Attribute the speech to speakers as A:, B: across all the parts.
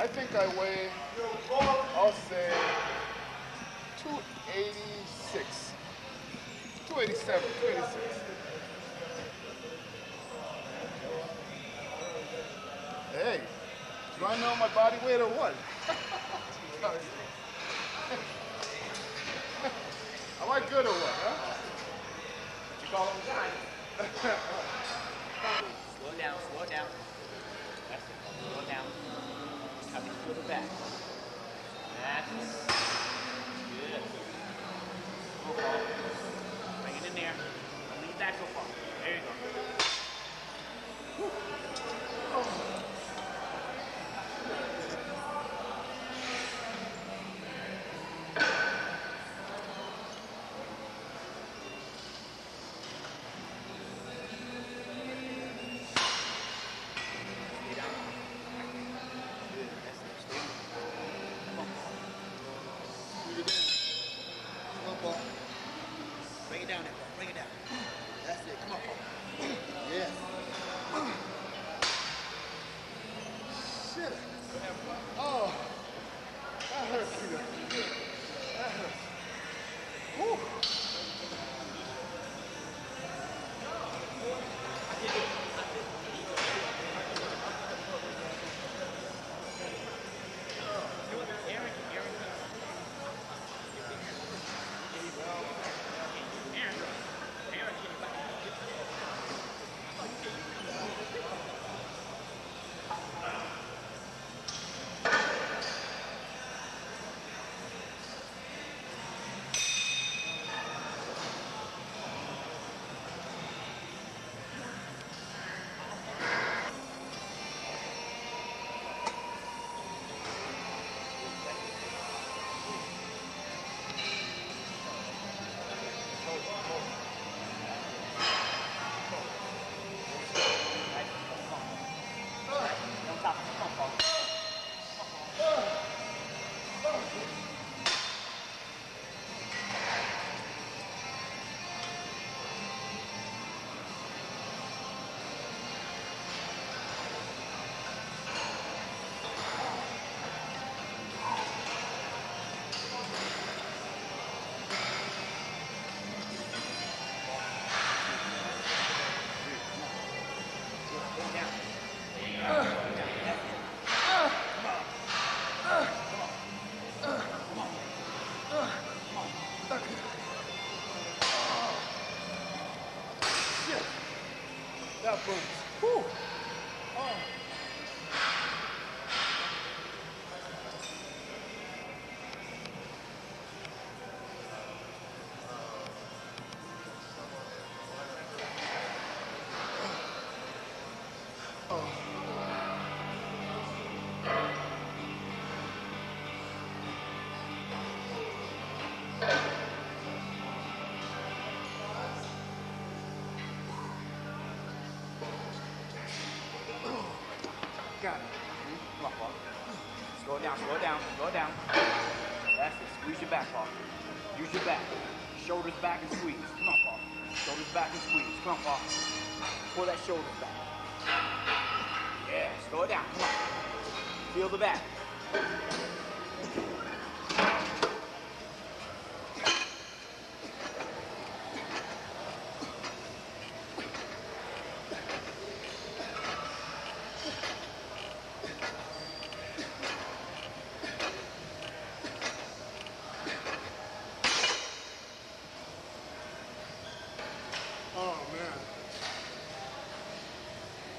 A: I think I weigh, I'll say, 286. 287, 286. Hey, do I know my body weight or what? Am I good or what, huh?
B: What you call it time. Slow it down, slow it down. That's it, slow it down. Coming to the back. That's it. Good. Go Paul. Bring it in there. Lean back so far. There you go. Woo. Oh. Bring it down there, Paul. Bring it down. That's it. Come on, Paul. Yes.
A: Shit. Oh. That hurts, Peter. That hurts. Whew. That burns. Whew. Oh.
B: Got it. Come on, Paul. Slow it down, slow it down, slow it down. That's it. Squeeze your back, Paul. Use your back. Shoulders back and squeeze. Come on, Paul. Shoulders back and squeeze. Come on, Paul. Pull that shoulders back. Yeah, slow it down. Come on. Feel the back.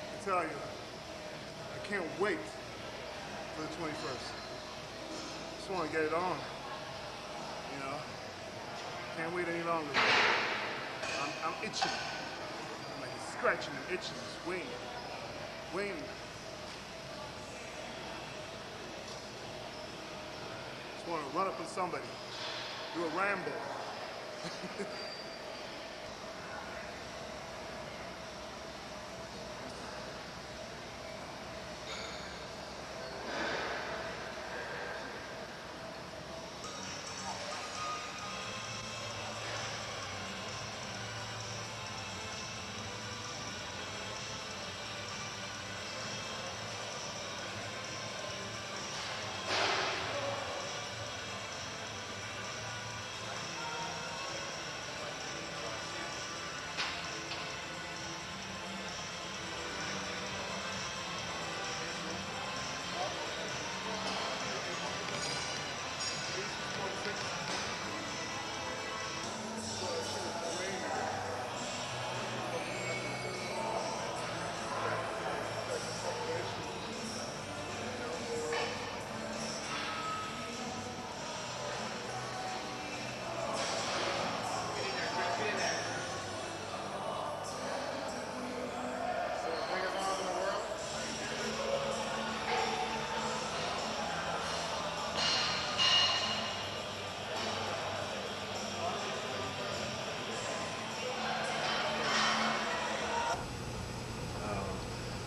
A: I tell you, I can't wait for the 21st. Just want to get it on, you know? Can't wait any longer. I'm itching. I'm like scratching and itching, just waiting. Just want to run up on somebody, do a Rambo.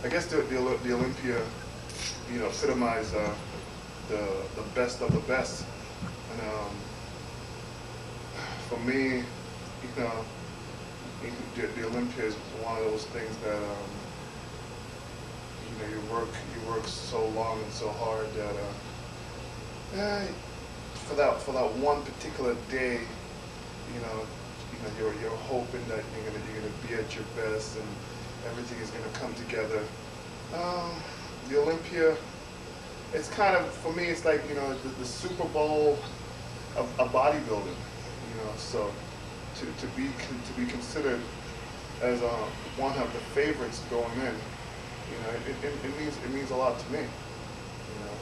A: guess the Olympia, you know, epitomized the best of the best. And for me, you know, the Olympia is one of those things that you know, you work so long and so hard that for that one particular day, you know you're hoping that you're gonna be at your best and everything is gonna come together. The Olympia, it's kind of, for me, it's like, you know, the Super Bowl of bodybuilding, you know. So to be considered as one of the favorites going in, you know, it means a lot to me, you know.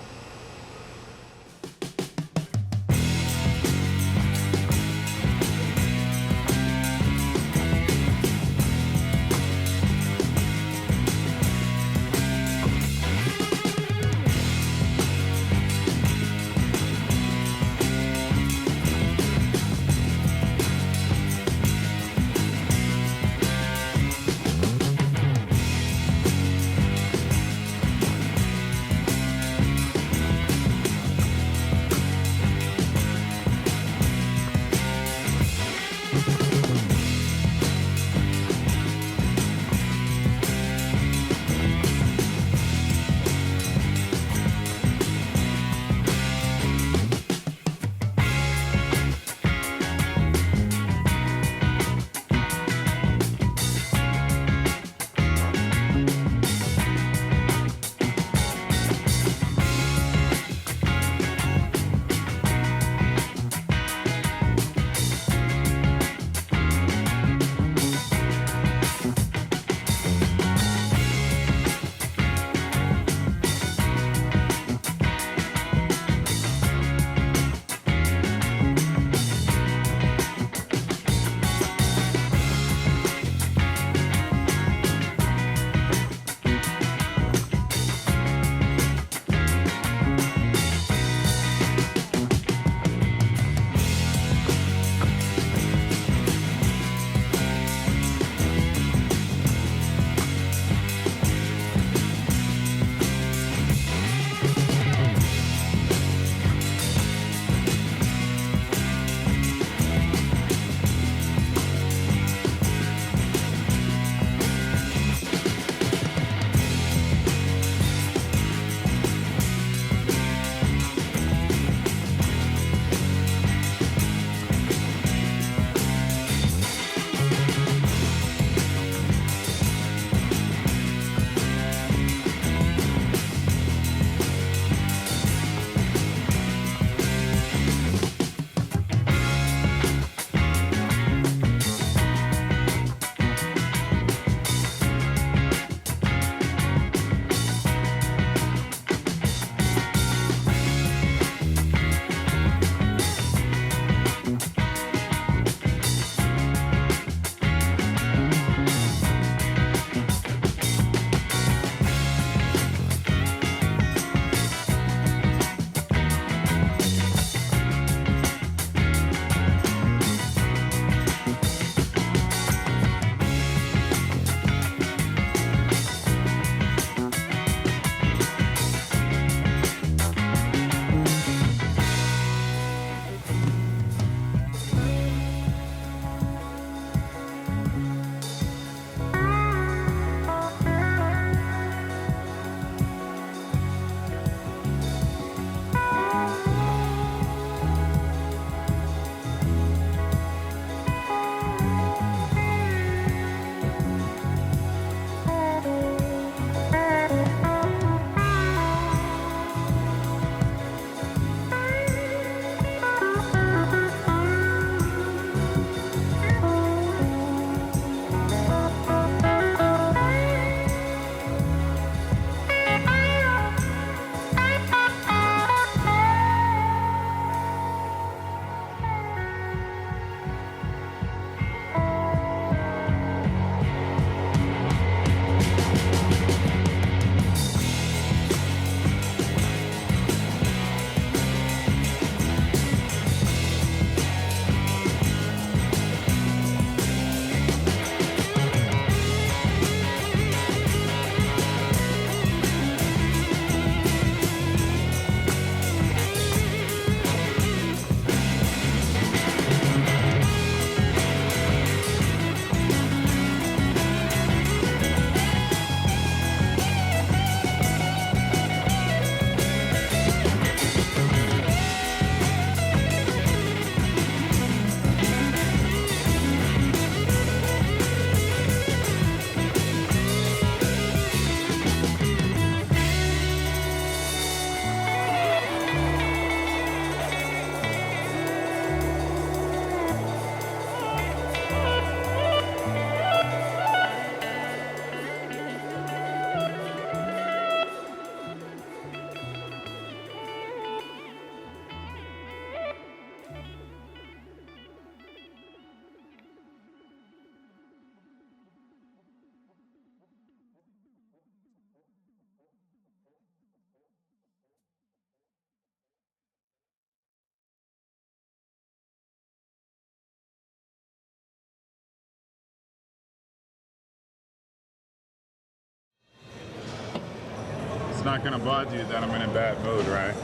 C: not gonna bother you that I'm in a bad mood, right?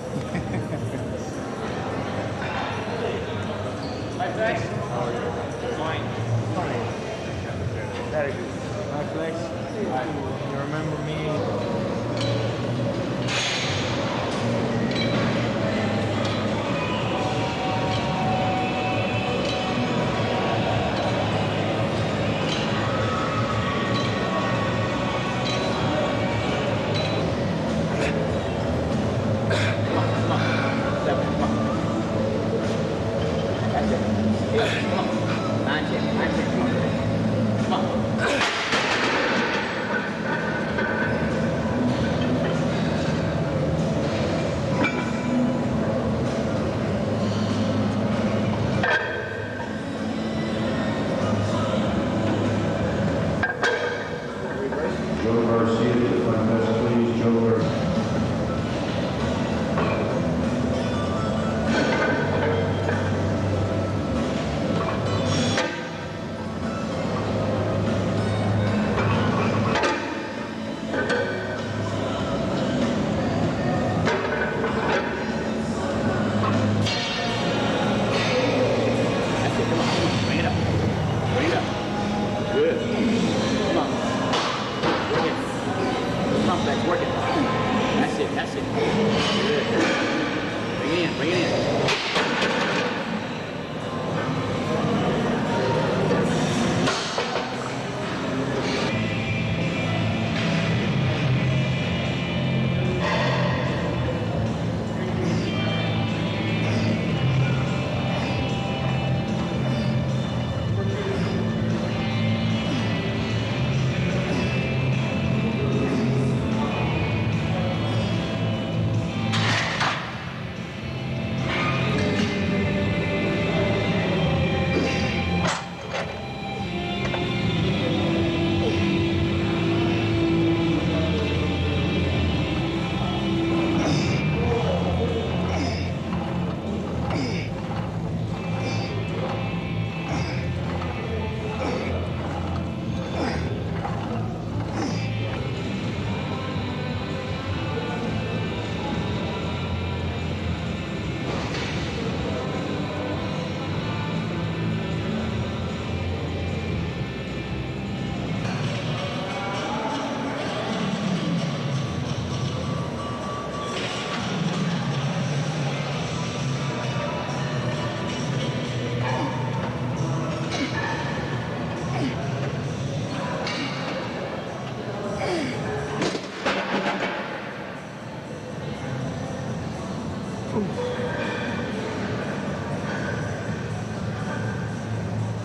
B: Hi, Flex. How are you? Fine. Fine. Very good. Hi, Flex. Hi. You remember me?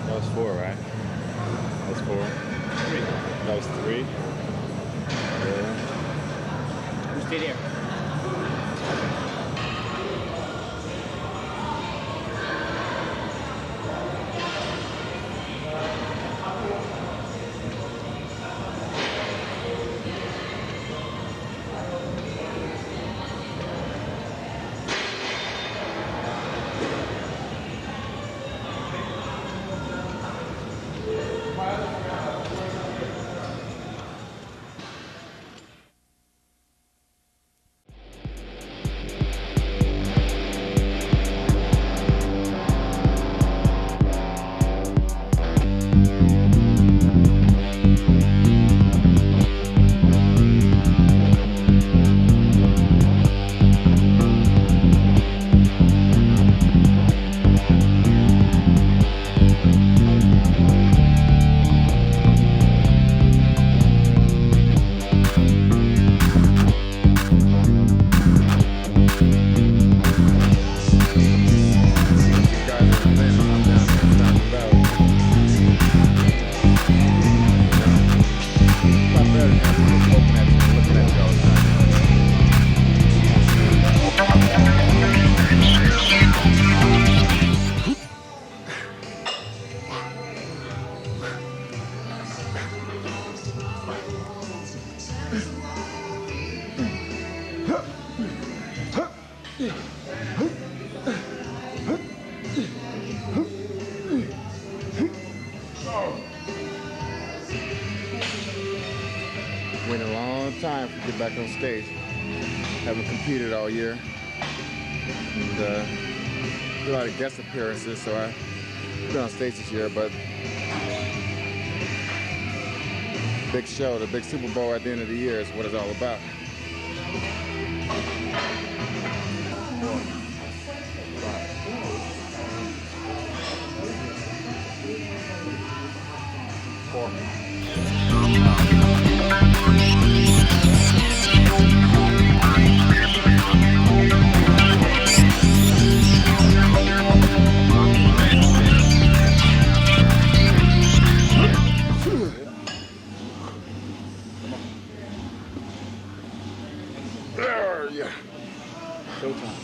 C: That was 4, right? That was 4.
B: 3.
C: That was 3. Yeah.
B: You stay there.
C: Waiting a long time to get back on stage.
D: Haven't competed all year. And did a lot of guest appearances, so I've been on stage this year, but big show, the big Super Bowl at the end of the year is what it's all about. Yeah.
B: Showtime.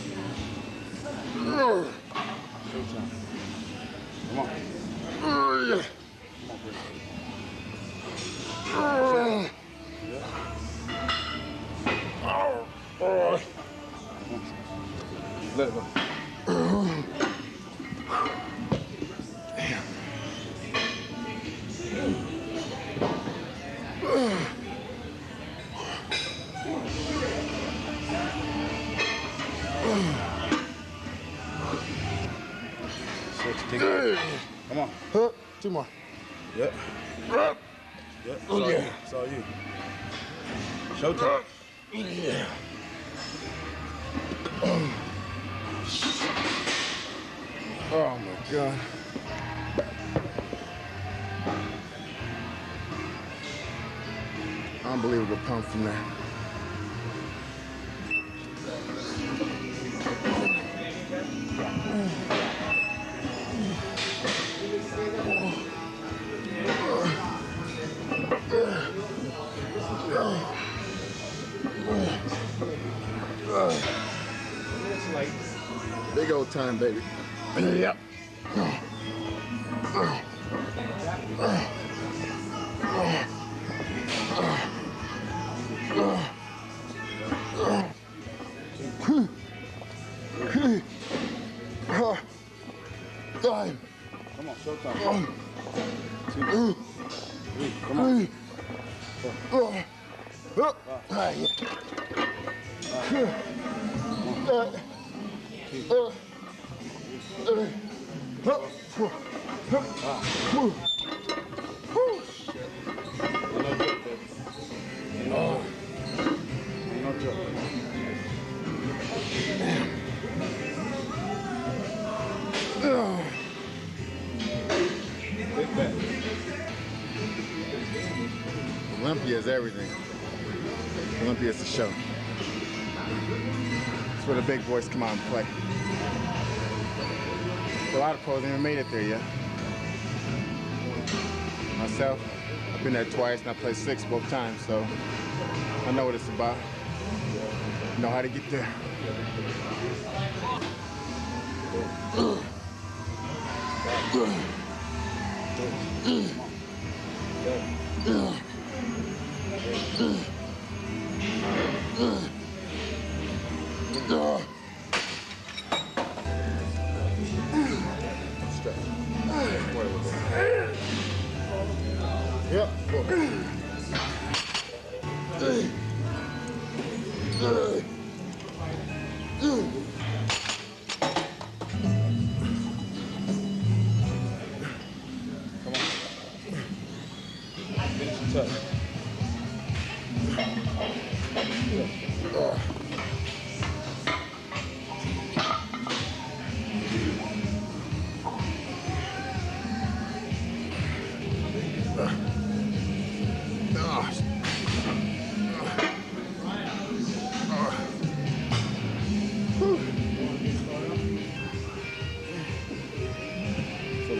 B: Showtime. Come on.
D: Yeah.
B: Let it go. Come on.
D: Two more.
B: Yep. Yep. It's all you. It's all you. Showtime.
D: Yeah. Oh my God. Unbelievable pump from there. Big old time, baby. Yep. Time.
B: Come on, showtime. 2, 3, come on. 4, 5.
D: Olympia is everything. Olympia is the show. It's where the big boys come out and play. A lot of pros haven't made it there yet. Myself, I've been there twice and I played 6 both times, so I know what it's about. Know how to get there. Yep.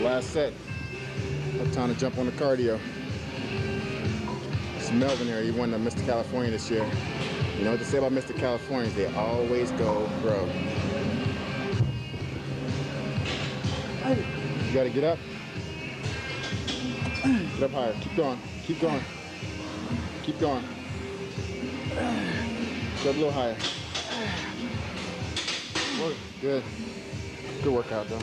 D: Last set. No time to jump on the cardio. It's Melvin here. He won the Mr. California this year. You know what they say about Mr. Californians? They always go pro. You gotta get up. Get up higher. Keep going. Keep going. Keep going. Get up a little higher. Good. Good workout, though.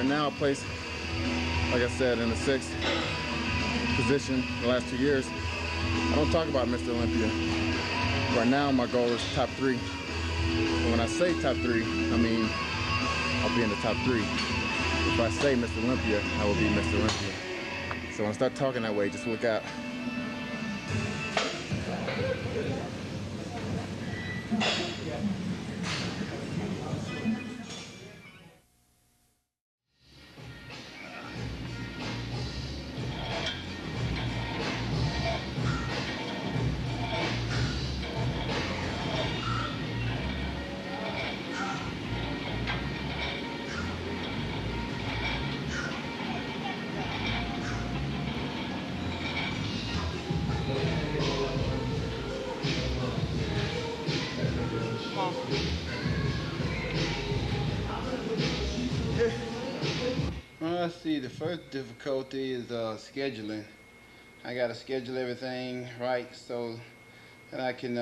D: Now placed, like I said, in the 6th position the last 2 years. I don't talk about Mr. Olympia. Right now my goal is top 3. And when I say top 3, I mean I'll be in the top 3. If I say Mr. Olympia, I will be Mr. Olympia. So when I start talking that way, just look out.
E: Let's see, the first difficulty is scheduling. I got to schedule everything right so that I can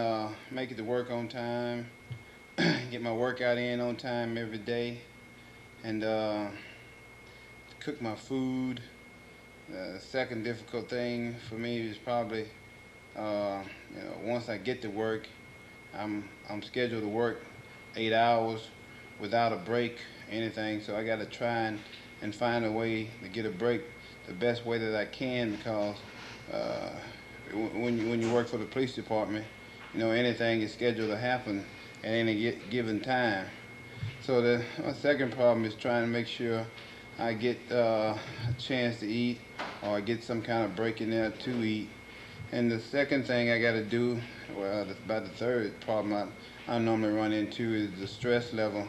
E: make it to work on time, get my workout in on time every day, and cook my food. The second difficult thing for me is probably, once I get to work, I'm scheduled to work 8 hours without a break, anything. So I got to try and find a way to get a break the best way that I can, because when you work for the police department, anything is scheduled to happen at any given time. So the second problem is trying to make sure I get a chance to eat, or I get some kind of break in there to eat. And the second thing I got to do, well, about the third problem I normally run into, is the stress level.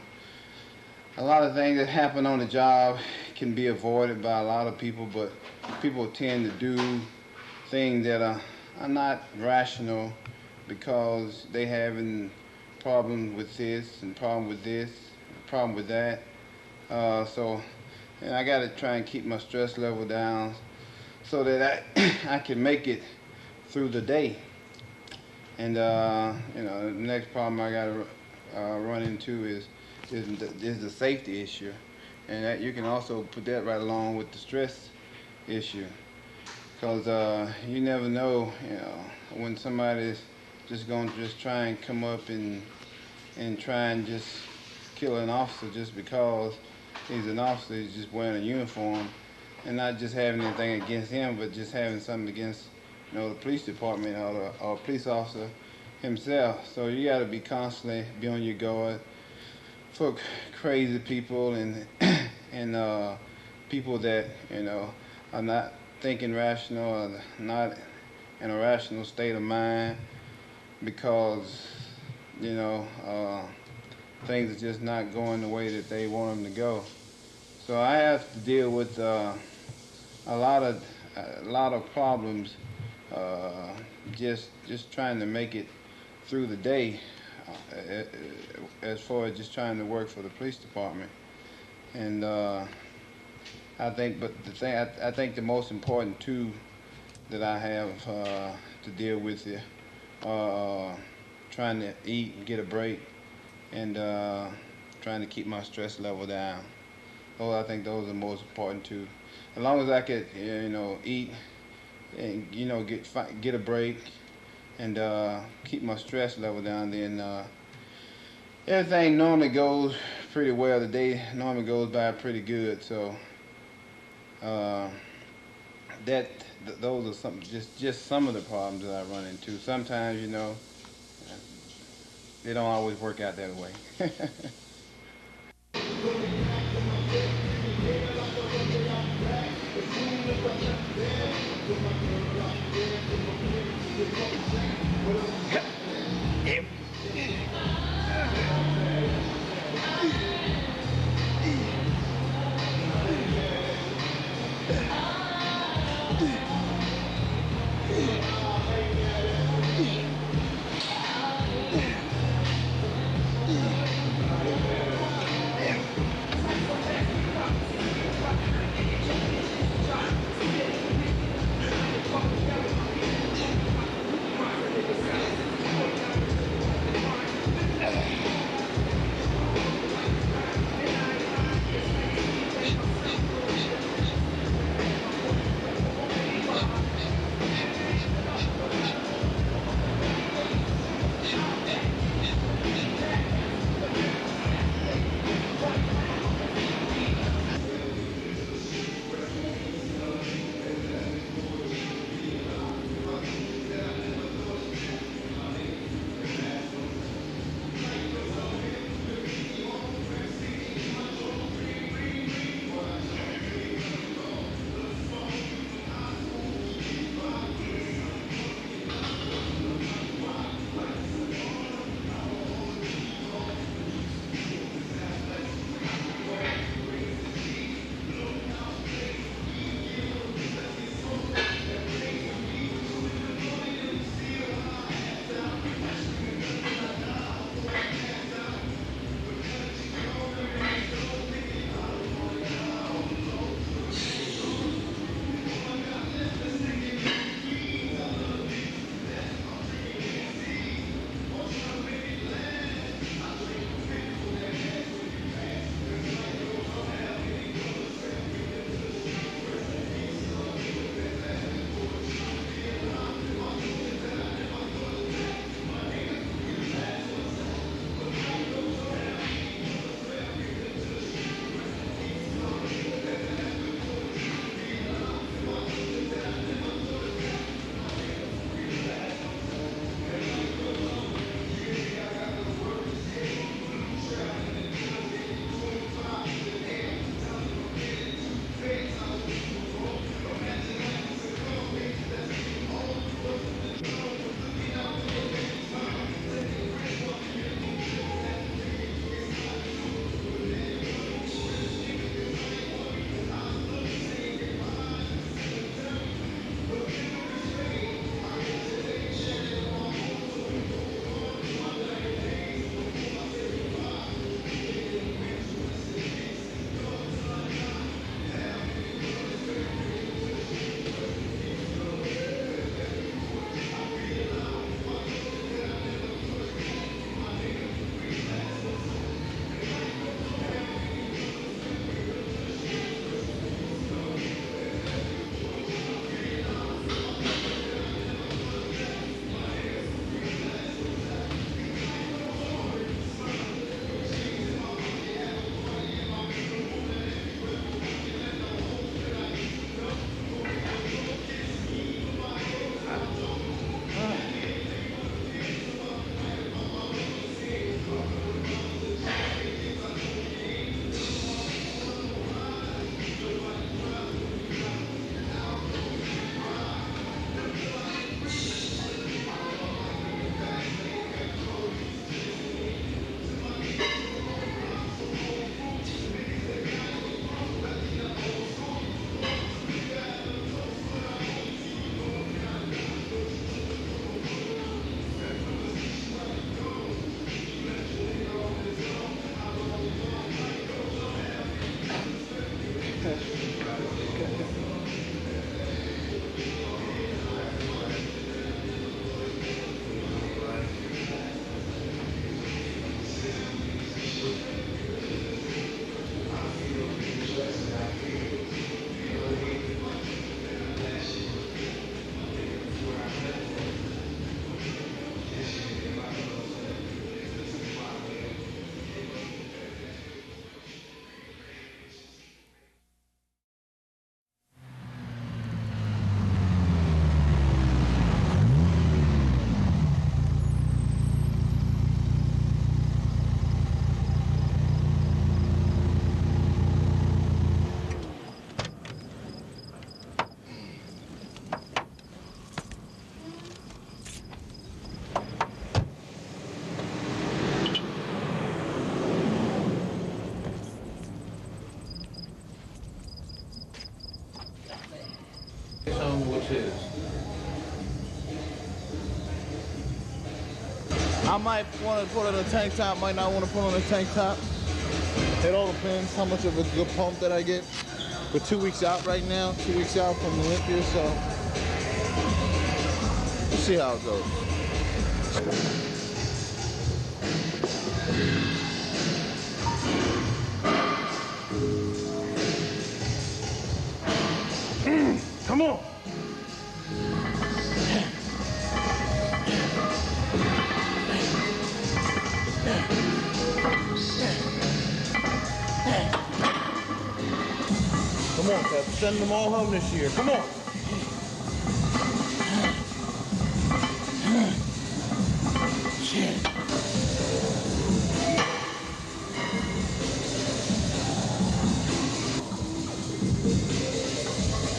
E: A lot of things that happen on the job can be avoided by a lot of people, but people tend to do things that are not rational because they having problems with this and problem with this, problem with that. So I got to try and keep my stress level down so that I can make it through the day. And the next problem I got to run into is the safety issue, and that you can also put that right along with the stress issue, because you never know, when somebody's just going to try and come up and try and just kill an officer just because he's an officer, he's just wearing a uniform, and not just having anything against him, but just having something against the police department or a police officer himself. So you got to be constantly be on your guard for crazy people and people that are not thinking rational, or not in a rational state of mind, because things are just not going the way that they want them to go. So I have to deal with a lot of problems, just trying to make it through the day, as far as just trying to work for the police department. And I think the most important two that I have to deal with is trying to eat and get a break, and trying to keep my stress level down. I think those are the most important two. As long as I could, eat and get a break and keep my stress level down, then everything normally goes pretty well. The day normally goes by pretty good. So those are some just some of the problems that I run into. Sometimes they don't always work out that way.
D: I might want to put on a tank top, might not want to put on a tank top. It all depends how much of a good pump that I get. We're 2 weeks out right now, 2 weeks out from Olympia, so we'll see how it goes. Come on. Come on, Kev. Send them all home this year. Come on.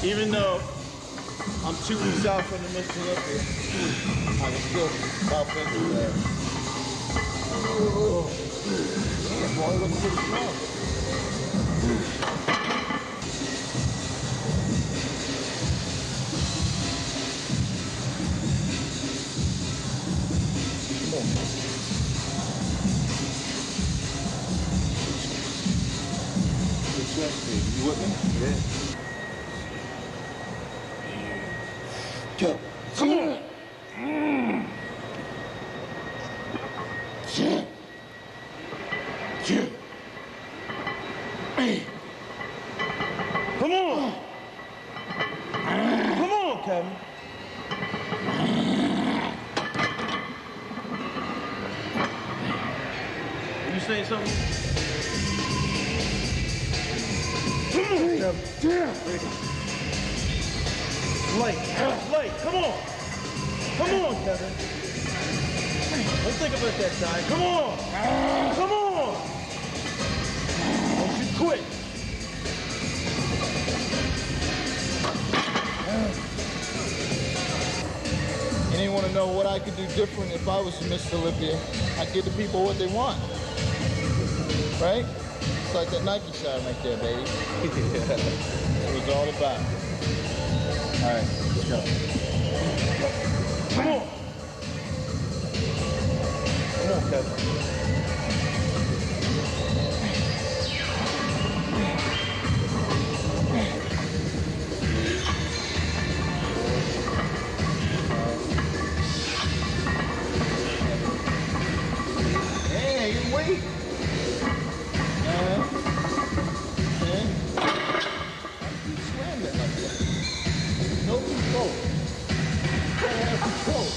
D: Even though I'm 2 weeks out from the Mr. Olympia, I can still stop thinking that. Damn, boy, you looking pretty strong. You with me? Yeah. Go. Come on. Come on. Come on, Kevin. Are you saying something? Damn! Light, come on! Come on, Kevin! Let's think about that time. Come on! Come on! Don't you quit! Anyone want to know what I could do different if I was Mr. Olympia? I'd give the people what they want. Right? It's like that Nike shot right there, baby. It was all about. All right, let's go. Come on. Come on, Kevin. Hey, you wait. No control. Don't have control.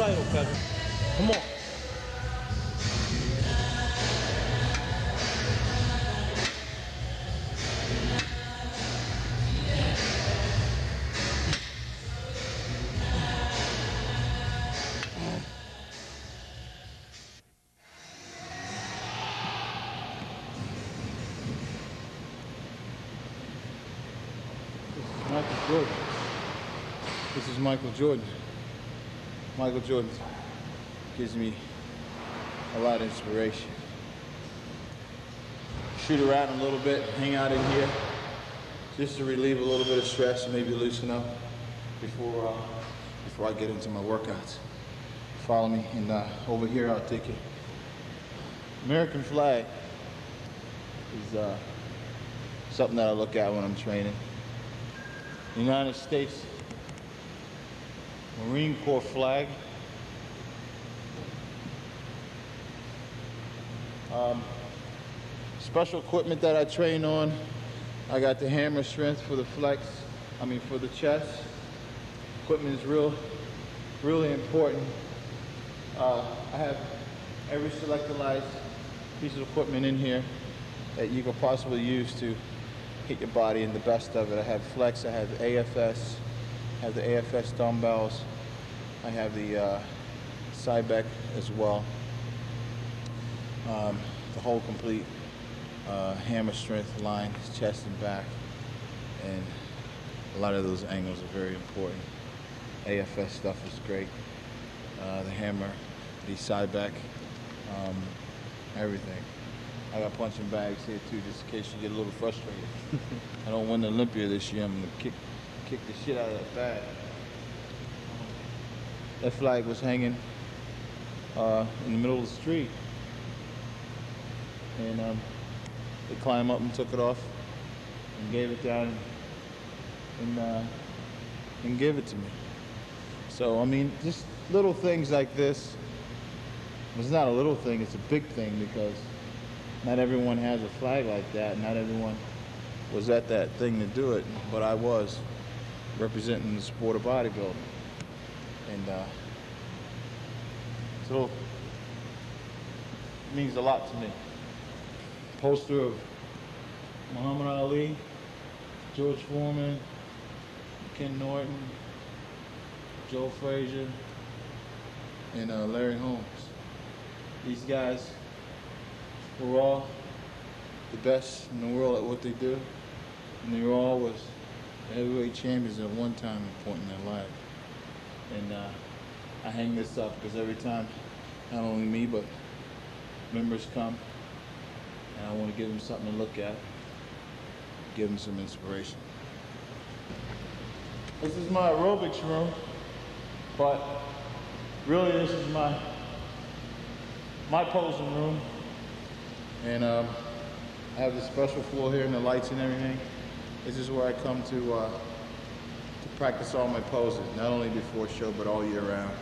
F: title, Kevin. Come on.
D: Michael Jordan. This is Michael Jordan. Michael Jordan gives me a lot of inspiration. Shoot around a little bit, hang out in here, just to relieve a little bit of stress and maybe loosen up before I get into my workouts. Follow me, and over here I'll take it. American flag is something that I look at when I'm training. United States Marine Corps flag. Special equipment that I train on. I got the hammer strength for the flex, for the chest. Equipment is really important. I have every selectalized piece of equipment in here that you could possibly use to hit your body in the best of it. I have flex, I have AFS, I have the AFS dumbbells, I have the Cybec as well. The whole complete hammer strength line, chest and back, and a lot of those angles are very important. AFS stuff is great. The hammer, the Cybec, everything. I got punching bags here too, just in case you get a little frustrated. I don't win the Olympia this year. I'm gonna kick the shit out of that bag. That flag was hanging in the middle of the street, and they climbed up and took it off and gave it down and gave it to me. So just little things like this. It's not a little thing; it's a big thing, because not everyone has a flag like that. Not everyone was at that thing to do it, but I was, representing the sport of bodybuilding. And so it means a lot to me. Poster of Muhammad Ali, George Foreman, Ken Norton, Joe Frazier, and Larry Holmes. These guys were all the best in the world at what they do, and they were all was heavyweight champions at one time and point in their life. And I hang this up because every time, not only me, but members come, and I want to give them something to look at, give them some inspiration. This is my aerobics room, but really this is my posing room. And I have this special floor here and the lights and everything. This is where I come to practice all my poses, not only before show, but all year round.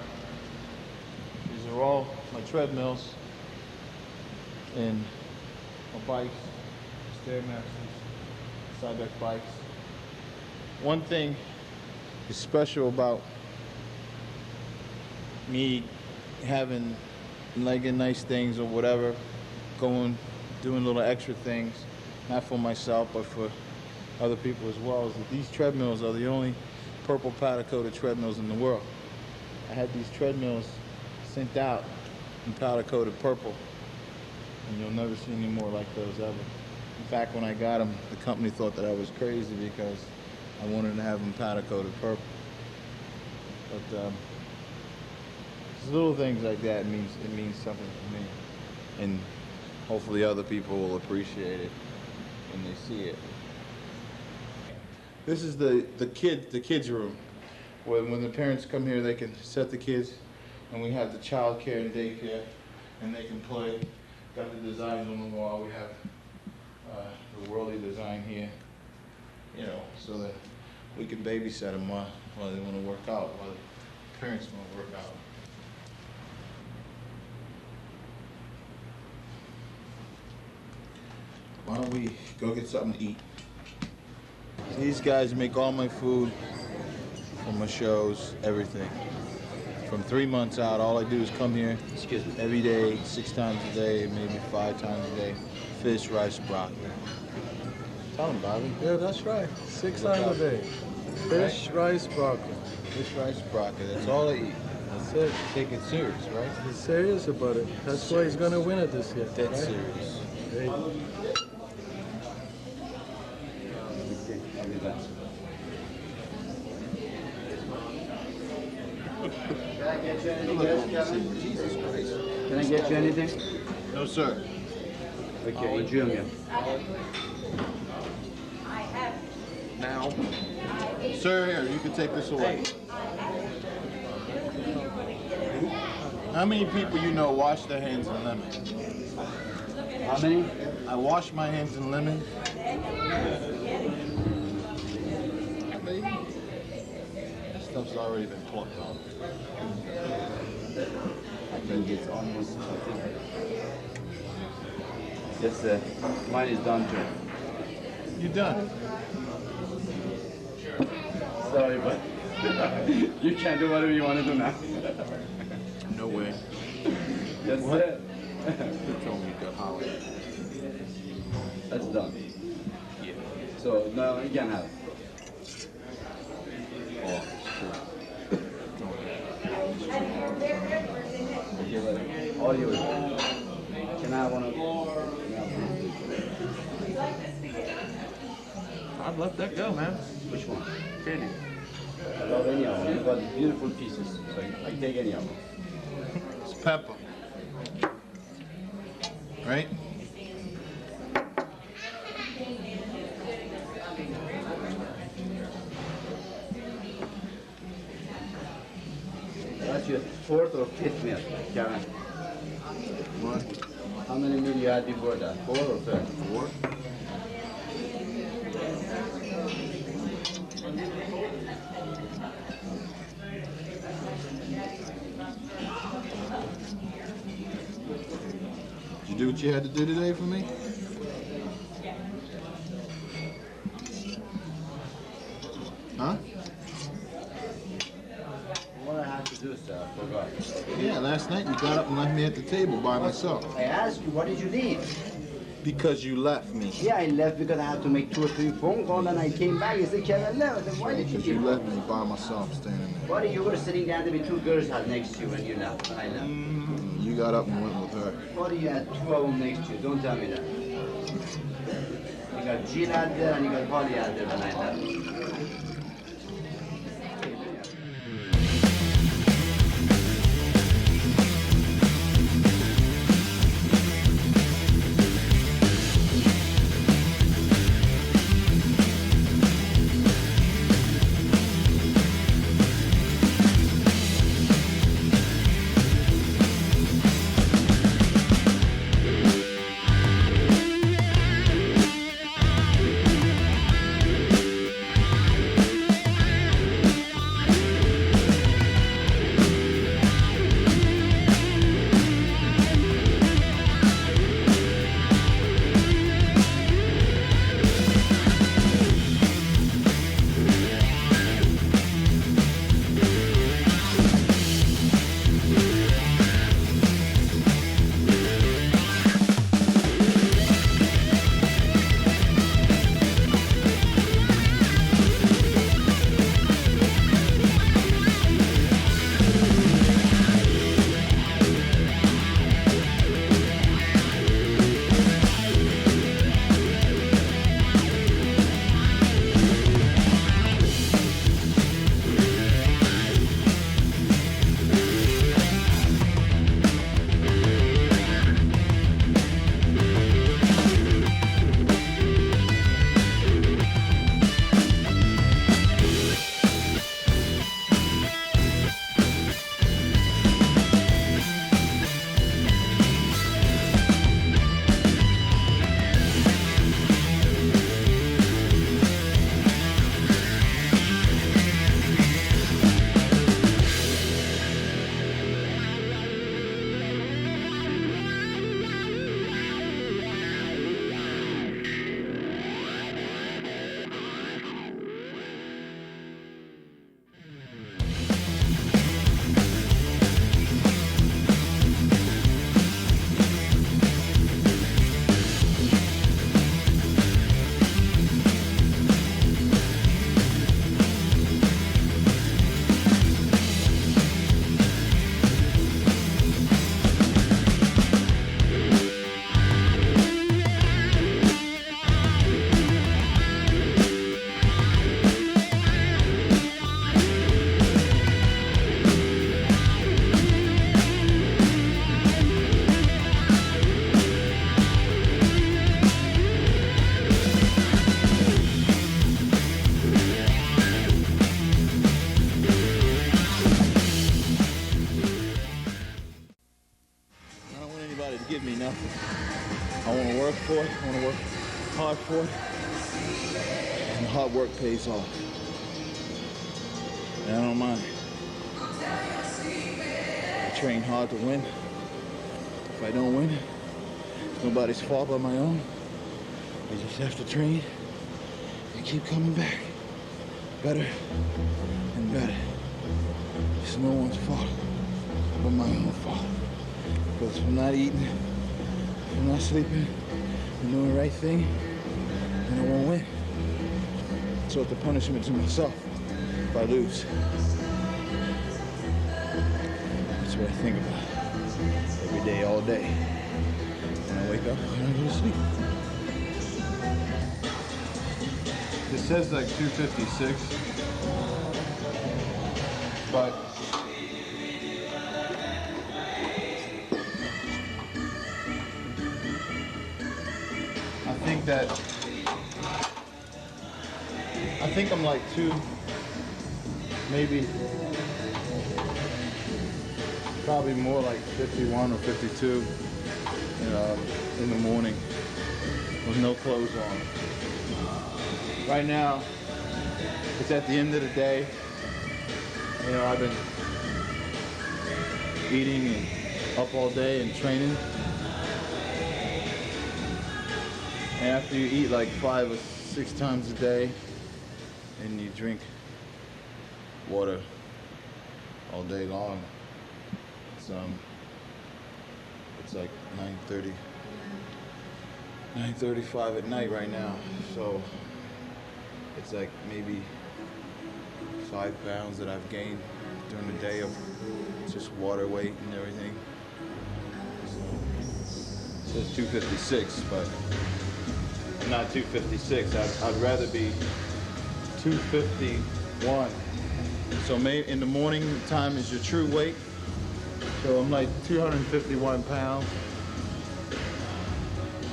D: These are all my treadmills and my bikes, Stairmasters, Cybec bikes. One thing is special about me having legging nice things or whatever, doing little extra things, not for myself, but for other people as well, is that these treadmills are the only purple powder coated treadmills in the world. I had these treadmills sent out in powder coated purple, and you'll never see any more like those ever. In fact, when I got them, the company thought that I was crazy because I wanted to have them powder coated purple. But just little things like that, it means something to me, and hopefully other people will appreciate it when they see it. This is the kids room, where when the parents come here, they can set the kids, and we have the child care and daycare, and they can play. Got the designs on the wall. We have the worldly design here, so that we can babysit them while they want to work out, while the parents want to work out. Why don't we go get something to eat? These guys make all my food for my shows, everything.
G: From 3 months out, all I do is come here
B: Excuse me.
G: every day, 6 times a day, maybe 5 times a day. Fish, rice, broccoli. Tell him, Bobby.
F: Yeah, that's right. 6 times a day. Fish, rice, broccoli.
G: Fish, rice, broccoli. That's all I eat.
F: That's it.
G: Take it serious, right?
F: He's serious about it. That's why he's gonna win it this year.
G: Dead
F: right?
G: serious.
F: Hey.
G: Jesus Christ.
B: Can I get you anything?
G: No, sir.
B: Okay, in Junior.
G: Now. Sir, here, you can take this away. How many people you know wash their hands in lemon?
B: How many?
G: I wash my hands in lemon. This stuff's already been plucked off.
B: I think it's almost. Yes, mine is done too.
G: You done?
B: Sorry, but you can do whatever you want to do now.
G: No way.
B: That's
G: What?
B: it.
G: You told me you got holiday.
B: That's done.
G: Yeah.
B: So now you can have it.
G: Oh, sure.
B: Okay, buddy. All yours. Can I have one of these?
G: I'd let that go, man.
B: Which one?
G: Candy.
B: I love any of them. You've got beautiful pieces, so I take any of them.
G: It's pepper. Right?
B: That's your 4th or 5th meal, Karen.
G: What?
B: How many meals you had before that? 4 or 5?
G: 4? Did you do what you had to do today for me? Huh?
B: What I have to do, sir, I forgot.
G: Yeah, last night you got up and left me at the table by myself.
B: I asked you, what did you leave?
G: Because you left me.
B: Yeah, I left because I had to make 2 or 3 phone calls, and I came back. You said, Kevin left. Then why did you
G: Because you
B: leave?
G: left me by myself standing there.
B: Why you were sitting down there with 2 girls had next to you when you left? When I left.
G: You got up and went with her.
B: What do you had 2 of them next to you? Don't tell me that. You got Jill out there and you got Holly out there when I left.
G: nothing. I want to work for it. I want to work hard for it. And hard work pays off. And I don't mind. I train hard to win. If I don't win, it's nobody's fault but my own. I just have to train and keep coming back. Better and better. It's no one's fault but my own fault. Because if I'm not eating, if I'm not sleeping, I'm doing the right thing, then I won't win. So it's a punishment to myself if I lose. That's what I think about every day, all day. When I wake up and I go to sleep.
C: It says like 256, but I think I'm like probably more like 51 or 52 in the morning with no clothes on. Right now, it's at the end of the day. You know, I've been eating and up all day and training. And after you eat like 5 or 6 times a day, and you drink water all day long, it's like 9:35 at night right now. So it's like maybe 5 pounds that I've gained during the day of just water weight and everything. So it says 256, but I'm not 256. I'd rather be 251. So maybe in the morning time is your true weight. So I'm like 251 pounds.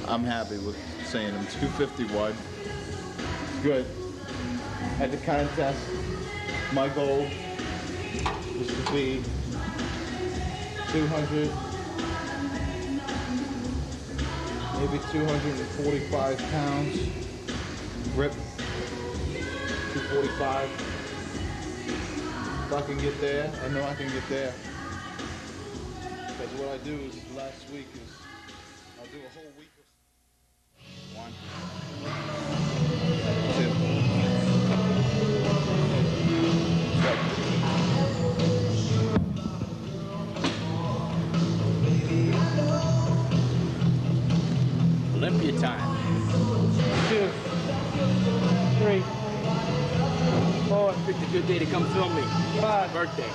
C: I'm happy with saying I'm 251. Good. At the contest, my goal is to be 200, maybe 245 pounds. Grip, 245. If I can get there, I know I can get there. Because what I do is last week is I'll do a whole week of 1,
B: 2. Olympia time.
F: 2, 3, 4.
B: Picked a good day to come film me.
F: 5.
B: Birthday.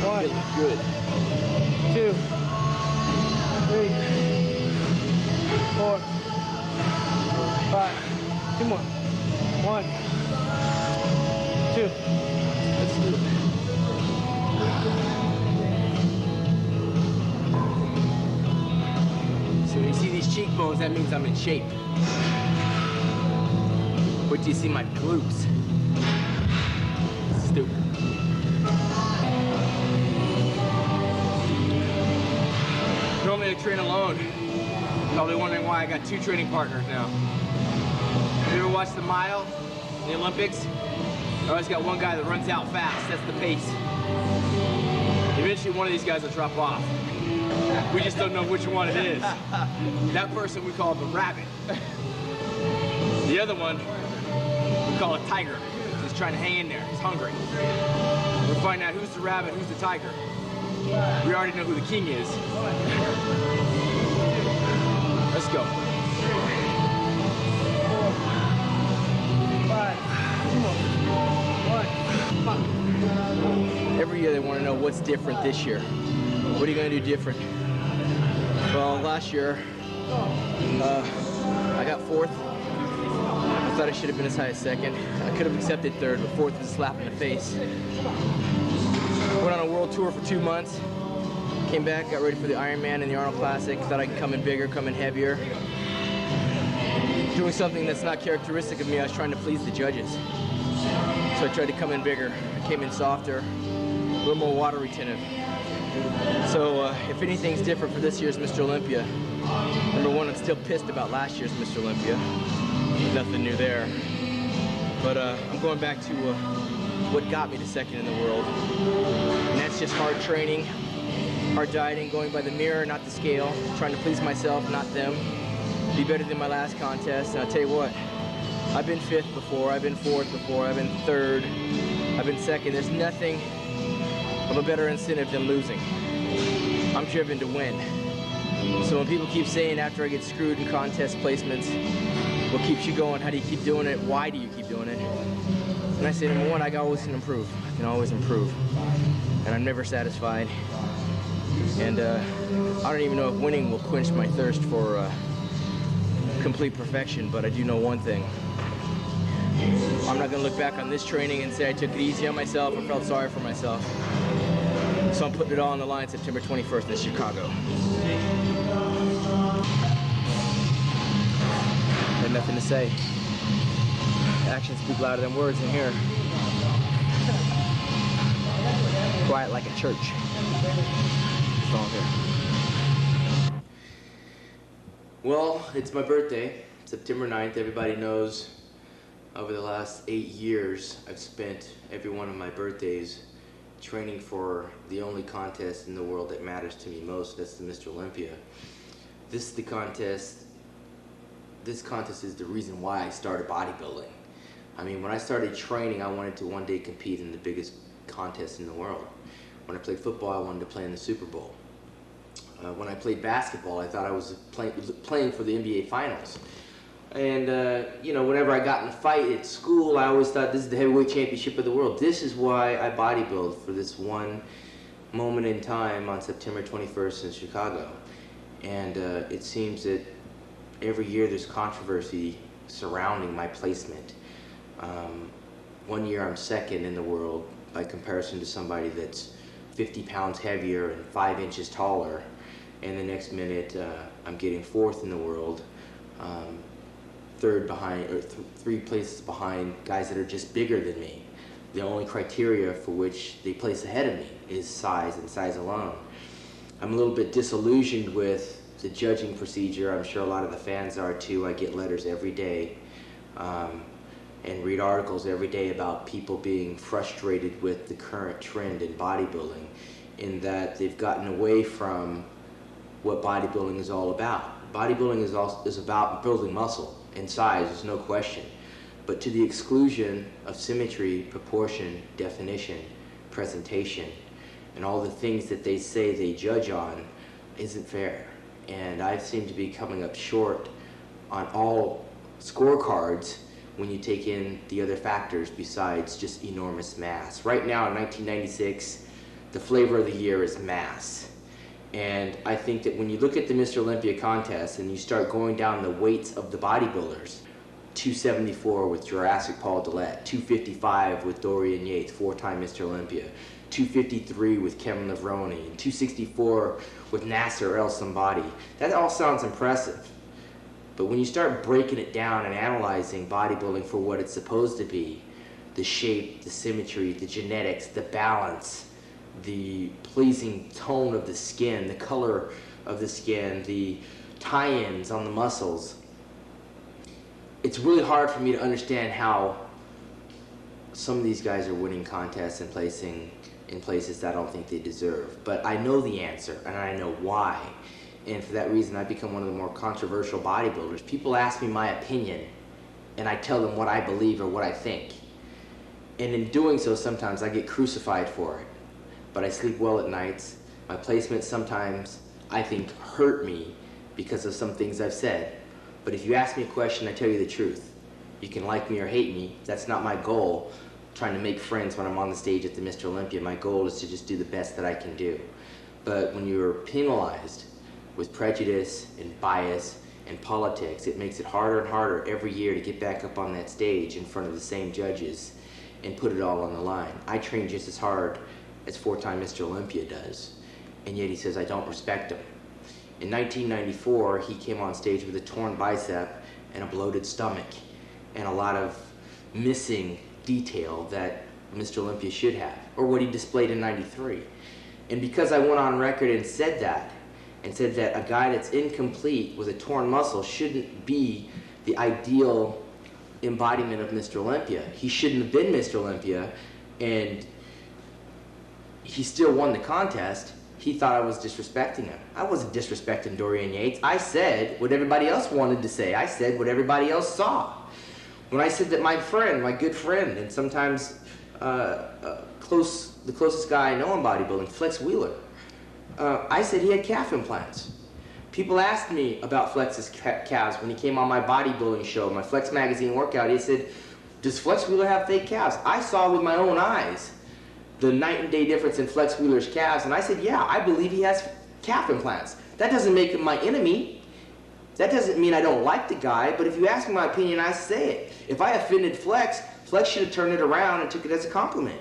F: 1,
B: Feeling good.
F: 2, 3, 4, 5. 2 more. 1, 2.
B: Let's do it. So when you see these cheekbones, that means I'm in shape. But do you see my glutes? Stupid. Normally I train alone. Probably wondering why I got 2 training partners now. You ever watch the mile in the Olympics? I always got one guy that runs out fast. That's the pace. Eventually one of these guys will drop off. We just don't know which one it is. That person we call the rabbit. The other one we call a tiger. He's trying to hang in there. He's hungry. We'll find out who's the rabbit, who's the tiger. We already know who the king is. Let's go.
F: 4, 5, 1.
B: Every year they want to know what's different this year. What are you going to do different? Well, last year, I got 4th. I thought I should have been as high as 2nd. I could have accepted 3rd, but 4th was a slap in the face. Went on a world tour for 2 months. Came back, got ready for the Ironman and the Arnold Classic. Thought I could come in bigger, come in heavier. Doing something that's not characteristic of me. I was trying to please the judges. So I tried to come in bigger. I came in softer.
H: little more water retentive. So if anything's different for this year's Mr. Olympia, number one, I'm still pissed about last year's Mr. Olympia. Nothing new there. But I'm going back to what got me to second in the world. And that's just hard training, hard dieting, going by the mirror, not the scale, trying to please myself, not them, be better than my last contest. And I'll tell you what, I've been 5th before, I've been 4th before, I've been 3rd, I've been 2nd. There's nothing of a better incentive than losing. I'm driven to win. So when people keep saying after I get screwed in contest placements, what keeps you going? How do you keep doing it? Why do you keep doing it? And I say, number one, I always can improve. I can always improve. And I'm never satisfied. And I don't even know if winning will quench my thirst for complete perfection, but I do know one thing. I'm not gonna look back on this training and say I took it easy on myself or felt sorry for myself. So I'm putting it all on the line September 21st in Chicago. Had nothing to say. Actions speak louder than words in here. Quiet like a church. That's all here. Well, it's my birthday, September 9th. Everybody knows over the last 8 years, I've spent every one of my birthdays training for the only contest in the world that matters to me most. That's the Mr. Olympia. This is the contest. This contest is the reason why I started bodybuilding. I mean, when I started training, I wanted to one day compete in the biggest contest in the world. When I played football, I wanted to play in the Super Bowl. When I played basketball, I thought I was playing for the NBA Finals. And, you know, whenever I got in a fight at school, I always thought this is the heavyweight championship of the world. This is why I bodybuild, for this one moment in time on September 21st in Chicago. And it seems that every year there's controversy surrounding my placement. One year I'm 2nd in the world by comparison to somebody that's 50 pounds heavier and 5 inches taller. And the next minute I'm getting 4th in the world. 3rd behind, or 3 places behind guys that are just bigger than me. The only criteria for which they place ahead of me is size and size alone. I'm a little bit disillusioned with the judging procedure. I'm sure a lot of the fans are too. I get letters every day and read articles every day about people being frustrated with the current trend in bodybuilding, in that they've gotten away from what bodybuilding is all about. Bodybuilding is about building muscle and size, there's no question, but to the exclusion of symmetry, proportion, definition, presentation, and all the things that they say they judge on isn't fair. And I seem to be coming up short on all scorecards when you take in the other factors besides just enormous mass. Right now in 1996, the flavor of the year is mass. And I think that when you look at the Mr. Olympia contest and you start going down the weights of the bodybuilders, 274 with Jurassic Paul Dillett, 255 with Dorian Yates, 4-time Mr. Olympia, 253 with Kevin Levrone, and 264 with Nasser or Sonbaty. That all sounds impressive. But when you start breaking it down and analyzing bodybuilding for what it's supposed to be, the shape, the symmetry, the genetics, the balance, the pleasing tone of the skin, the color of the skin, the tie-ins on the muscles, it's really hard for me to understand how some of these guys are winning contests and placing in places that I don't think they deserve. But I know the answer, and I know why. And for that reason, I've become one of the more controversial bodybuilders. People ask me my opinion, and I tell them what I believe or what I think. And in doing so, sometimes I get crucified for it. But I sleep well at nights. My placements sometimes, I think, hurt me because of some things I've said. But if you ask me a question, I tell you the truth. You can like me or hate me. That's not my goal, trying to make friends when I'm on the stage at the Mr. Olympia. My goal is to just do the best that I can do. But when you're penalized with prejudice and bias and politics, it makes it harder and harder every year to get back up on that stage in front of the same judges and put it all on the line. I train just as hard as 4-time Mr. Olympia does, and yet he says I don't respect him. In 1994, he came on stage with a torn bicep and a bloated stomach and a lot of missing detail that Mr. Olympia should have, or what he displayed in '93. And because I went on record and said that a guy that's incomplete with a torn muscle shouldn't be the ideal embodiment of Mr. Olympia. He shouldn't have been Mr. Olympia, and he still won the contest. He thought I was disrespecting him. I wasn't disrespecting Dorian Yates. I said what everybody else wanted to say. I said what everybody else saw. When I said that my friend, my good friend, and sometimes the closest guy I know in bodybuilding, Flex Wheeler, I said he had calf implants. People asked me about Flex's calves when he came on my bodybuilding show, my Flex magazine workout. He said, does Flex Wheeler have fake calves? I saw with my own eyes the night and day difference in Flex Wheeler's calves, and I said, yeah, I believe he has calf implants. That doesn't make him my enemy. That doesn't mean I don't like the guy, but if you ask me my opinion, I say it. If I offended Flex, Flex should have turned it around and took it as a compliment.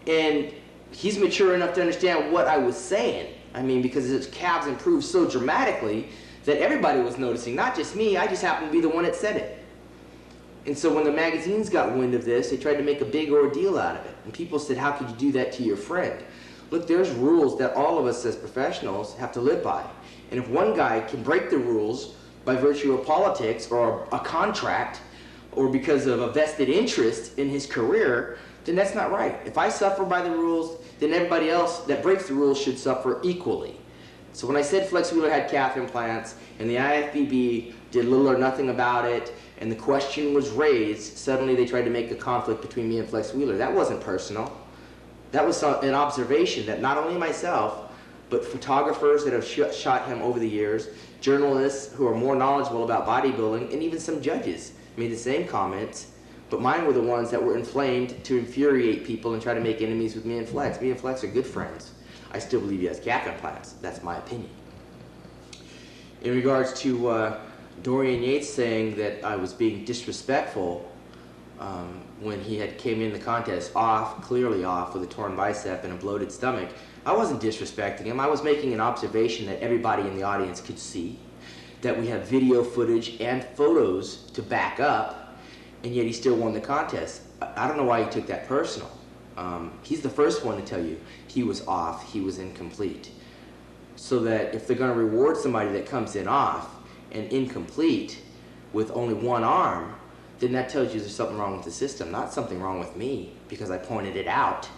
H: And he's mature enough to understand what I was saying. I mean, because his calves improved so dramatically that everybody was noticing, not just me. I just happened to be the one that said it. And so when the magazines got wind of this, they tried to make a big ordeal out of it. And people said, how could you do that to your friend? Look, there's rules that all of us as professionals have to live by. And if one guy can break the rules by virtue of politics or a contract or because of a vested interest in his career, then that's not right. If I suffer by the rules, then everybody else that breaks the rules should suffer equally. So when I said Flex Wheeler had calf implants and the IFBB did little or nothing about it, and the question was raised, suddenly they tried to make a conflict between me and Flex Wheeler. That wasn't personal. That was an observation that not only myself, but photographers that have shot him over the years, journalists who are more knowledgeable about bodybuilding, and even some judges made the same comments, but mine were the ones that were inflamed to infuriate people and try to make enemies with me and Flex. Me and Flex are good friends. I still believe he has calf implants. That's my opinion. In regards to Dorian Yates saying that I was being disrespectful when he had came in the contest clearly off with a torn bicep and a bloated stomach, I wasn't disrespecting him. I was making an observation that everybody in the audience could see, that we have video footage and photos to back up, and yet he still won the contest. I don't know why he took that personal. He's the first one to tell you he was off, he was incomplete. So that if they're going to reward somebody that comes in off and incomplete with only one arm, then that tells you there's something wrong with the system, not something wrong with me, because I pointed it out.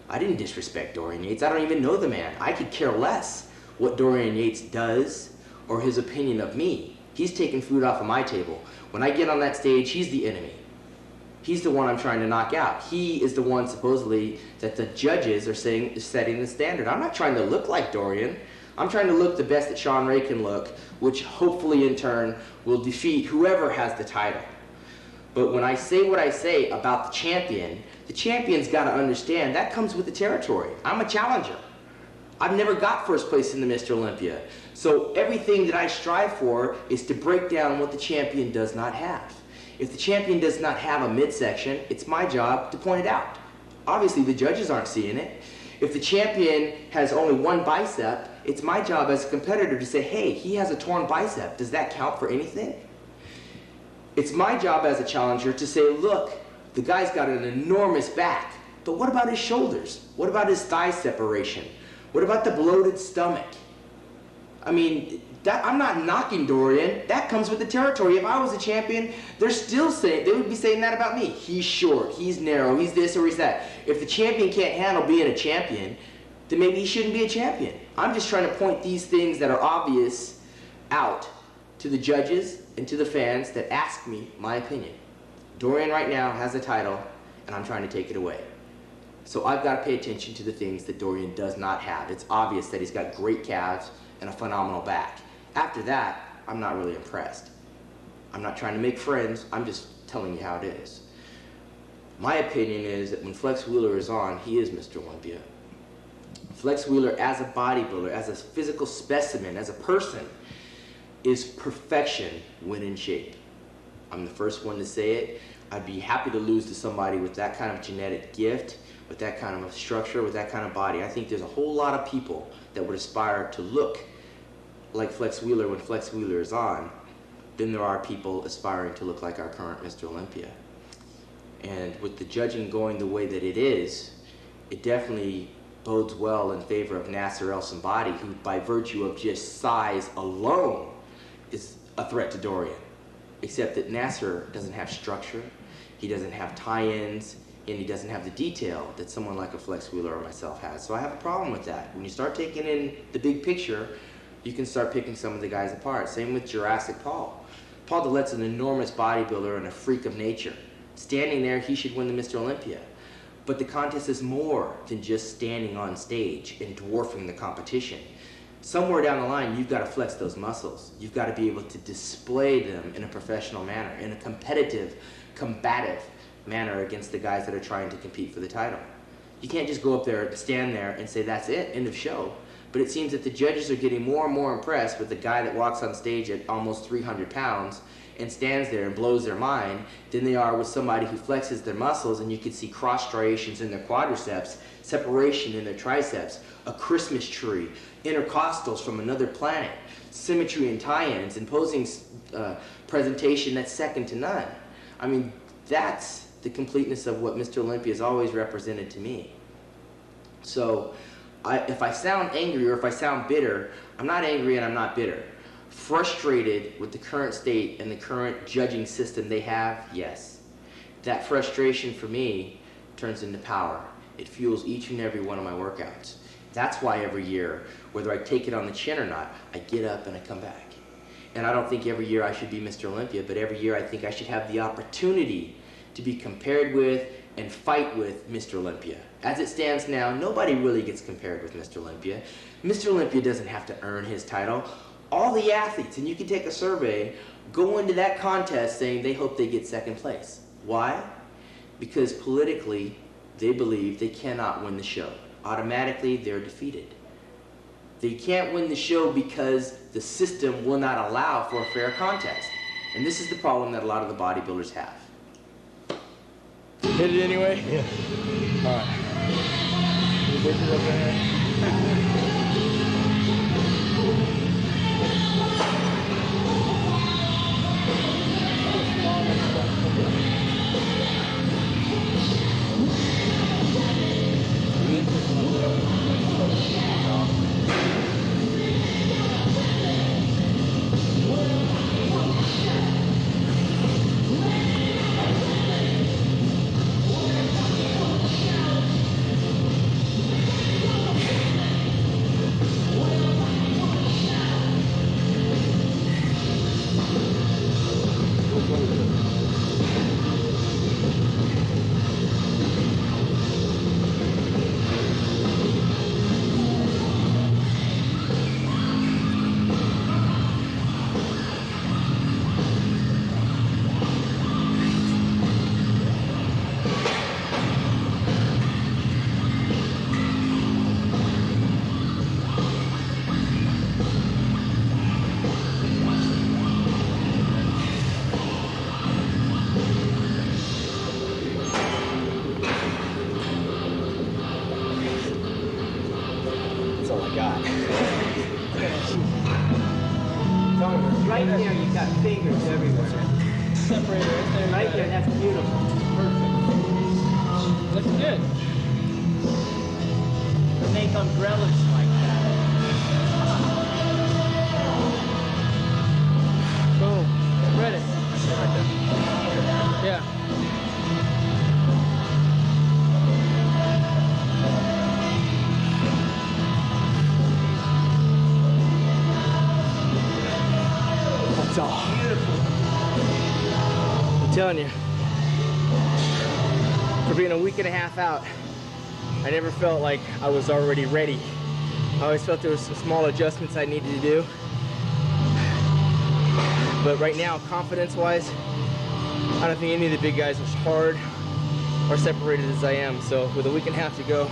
H: I didn't disrespect Dorian Yates. I don't even know the man. I could care less what Dorian Yates does or his opinion of me. He's taking food off of my table. When I get on that stage, he's the enemy. He's the one I'm trying to knock out. He is the one, supposedly, that the judges are saying is setting the standard. I'm not trying to look like Dorian. I'm trying to look the best that Shawn Ray can look, which hopefully in turn will defeat whoever has the title. But when I say what I say about the champion's got to understand that comes with the territory. I'm a challenger. I've never got first place in the Mr. Olympia. So everything that I strive for is to break down what the champion does not have. If the champion does not have a midsection, it's my job to point it out. Obviously, the judges aren't seeing it. If the champion has only one bicep, it's my job as a competitor to say, hey, he has a torn bicep. Does that count for anything? It's my job as a challenger to say, look, the guy's got an enormous back, but what about his shoulders? What about his thigh separation? What about the bloated stomach? I mean, I'm not knocking Dorian. That comes with the territory. If I was a champion, they would be saying that about me. He's short, he's narrow, he's this or he's that. If the champion can't handle being a champion, then maybe he shouldn't be a champion. I'm just trying to point these things that are obvious out to the judges and to the fans that ask me my opinion. Dorian right now has the title, and I'm trying to take it away. So I've got to pay attention to the things that Dorian does not have. It's obvious that he's got great calves and a phenomenal back. After that, I'm not really impressed. I'm not trying to make friends, I'm just telling you how it is. My opinion is that when Flex Wheeler is on, he is Mr. Olympia. Flex Wheeler as a bodybuilder, as a physical specimen, as a person, is perfection when in shape. I'm the first one to say it. I'd be happy to lose to somebody with that kind of genetic gift, with that kind of structure, with that kind of body. I think there's a whole lot of people that would aspire to look like Flex Wheeler when Flex Wheeler is on, than there are people aspiring to look like our current Mr. Olympia. And with the judging going the way that it is, it definitely bodes well in favor of Nasser Sonbaty, who by virtue of just size alone is a threat to Dorian. Except that Nasser doesn't have structure, he doesn't have tie-ins, and he doesn't have the detail that someone like a Flex Wheeler or myself has. So I have a problem with that. When you start taking in the big picture, you can start picking some of the guys apart. Same with Jurassic Paul. Paul Dillett's an enormous bodybuilder and a freak of nature. Standing there, he should win the Mr. Olympia. But the contest is more than just standing on stage and dwarfing the competition. Somewhere down the line, you've got to flex those muscles. You've got to be able to display them in a professional manner, in a competitive, combative manner against the guys that are trying to compete for the title. You can't just go up there, stand there, and say, that's it, end of show. But it seems that the judges are getting more and more impressed with the guy that walks on stage at almost 300 pounds and stands there and blows their mind than they are with somebody who flexes their muscles, and you can see cross striations in their quadriceps, separation in their triceps, a Christmas tree, intercostals from another planet, symmetry and tie-ins, and posing presentation that's second to none. I mean, that's the completeness of what Mr. Olympia has always represented to me. So if I sound angry or if I sound bitter, I'm not angry and I'm not bitter. Frustrated with the current state and the current judging system they have, yes. That frustration for me turns into power. It fuels each and every one of my workouts. That's why every year, whether I take it on the chin or not, I get up and I come back. And I don't think every year I should be Mr. Olympia, but every year I think I should have the opportunity to be compared with and fight with Mr. Olympia. As it stands now, nobody really gets compared with Mr. Olympia. Mr. Olympia doesn't have to earn his title. All the athletes, and you can take a survey, go into that contest saying they hope they get second place. Why? Because politically, they believe they cannot win the show. Automatically, they're defeated. They can't win the show because the system will not allow for a fair contest. And this is the problem that a lot of the bodybuilders have.
F: Hit it anyway? Yeah. All right. Any bitches up there?
I: Right there, you've got fingers everywhere. Separator right there. Right there, that's beautiful. Perfect. Looks good. We make umbrellas like that. Boom. Read it. Right there. Yeah. That's all. Beautiful. I'm telling you, for being a week and a half out, I never felt like I was already ready. I always felt there was some small adjustments I needed to do. But right now, confidence-wise, I don't think any of the big guys are as hard or separated as I am. So with a week and a half to go,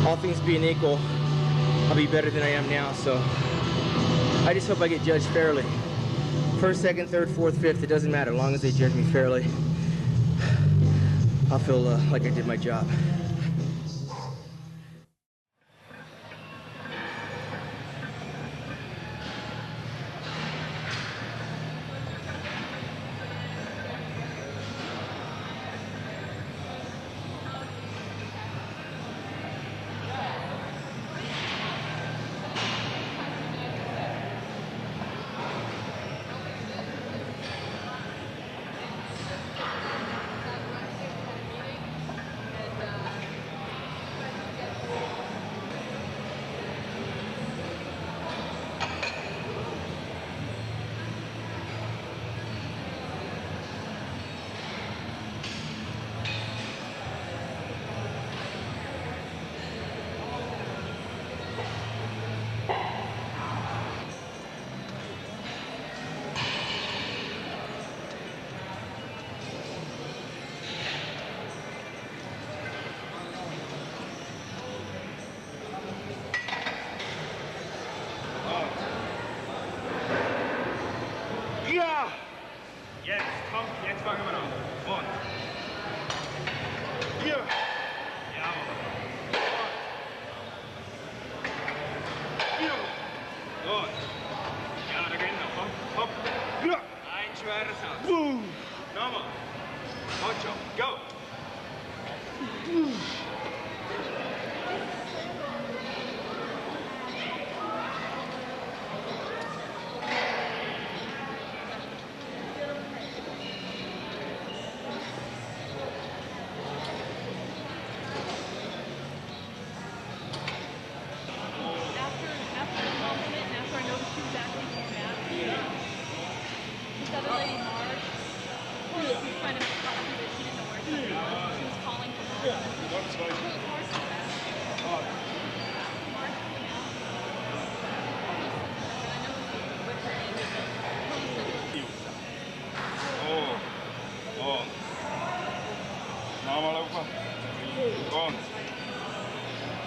I: all things being equal, I'll be better than I am now. So I just hope I get judged fairly. First, second, third, fourth, fifth, it doesn't matter. As long as they judge me fairly, I'll feel like I did my job.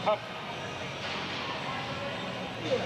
J: Up.
K: Good.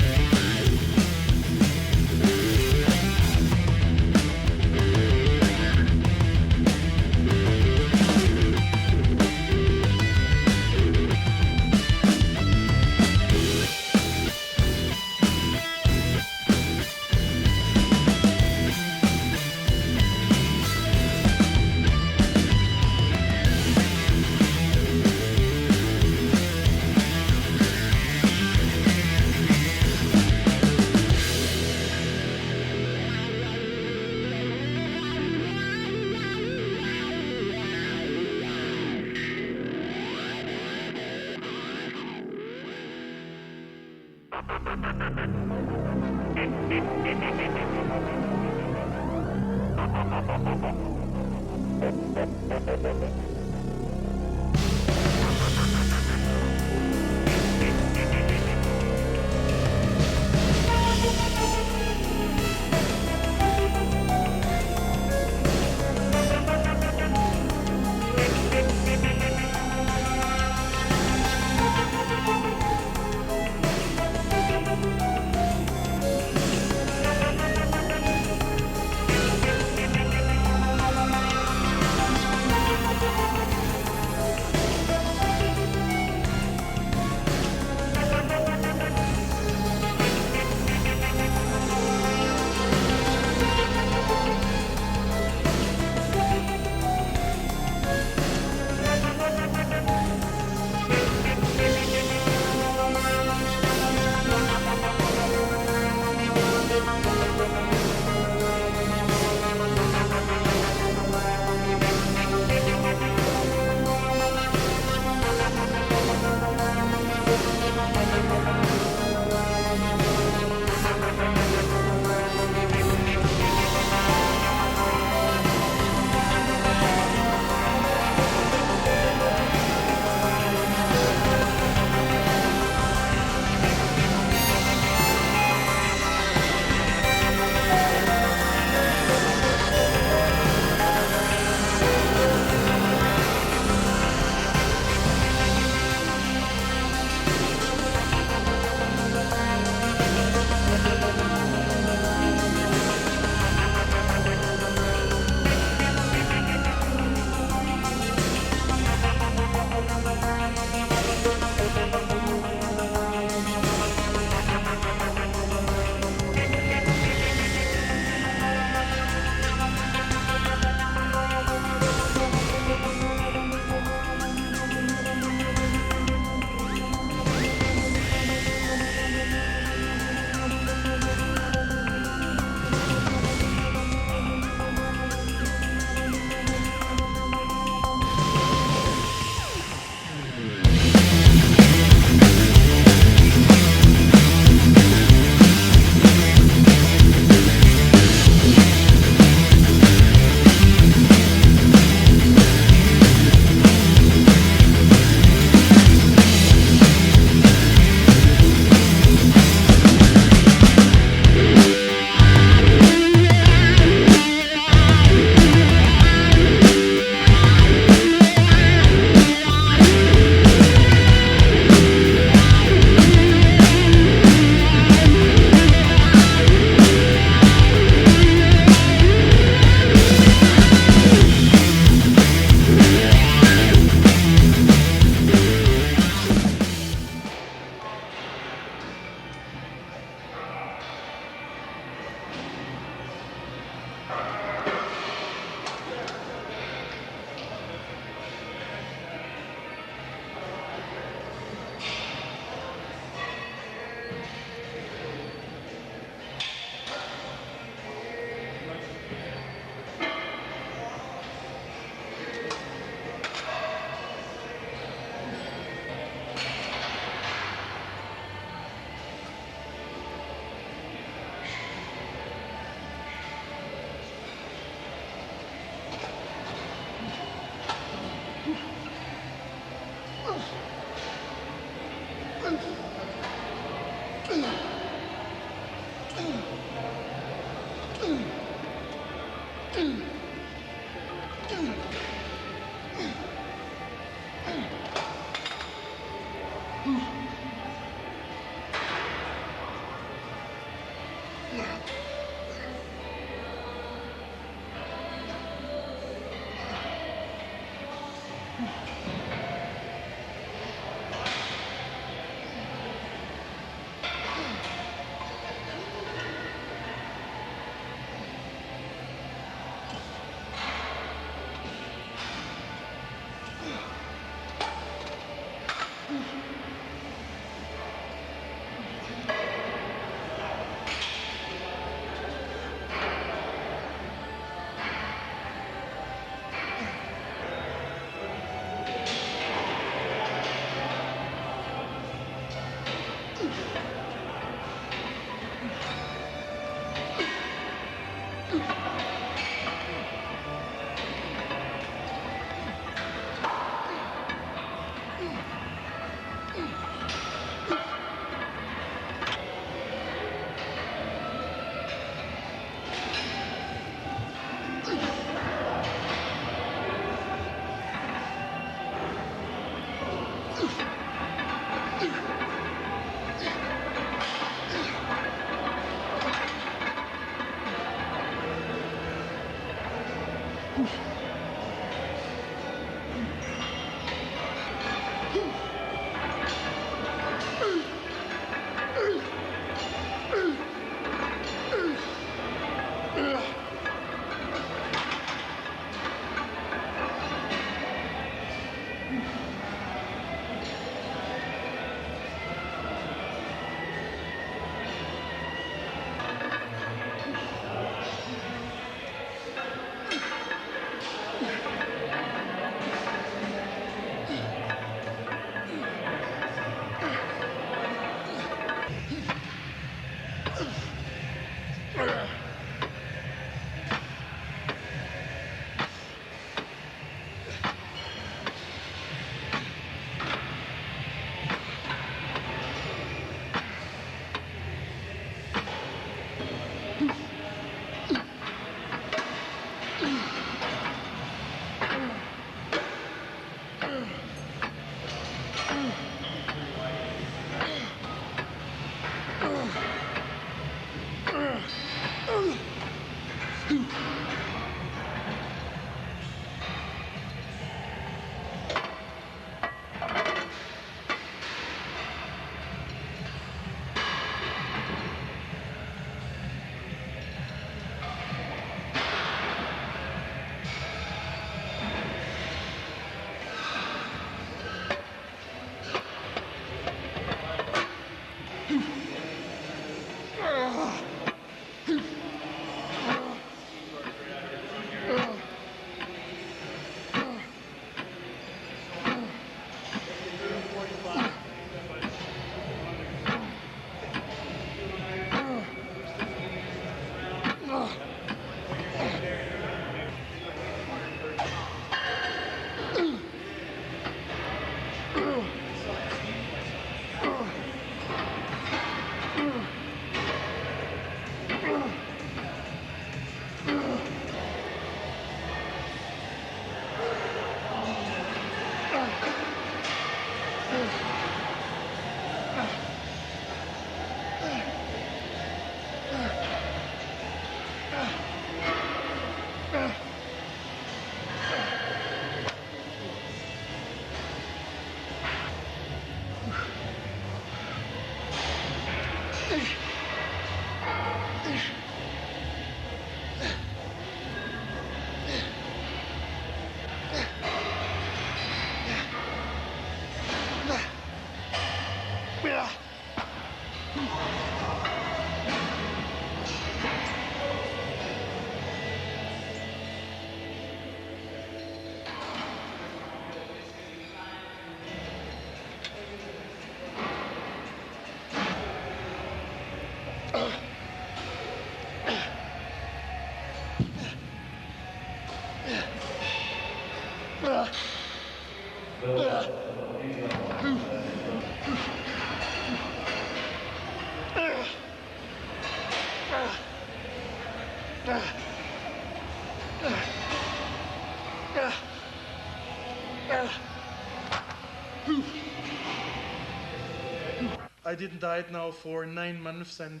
J: I didn't diet now for 9 months, and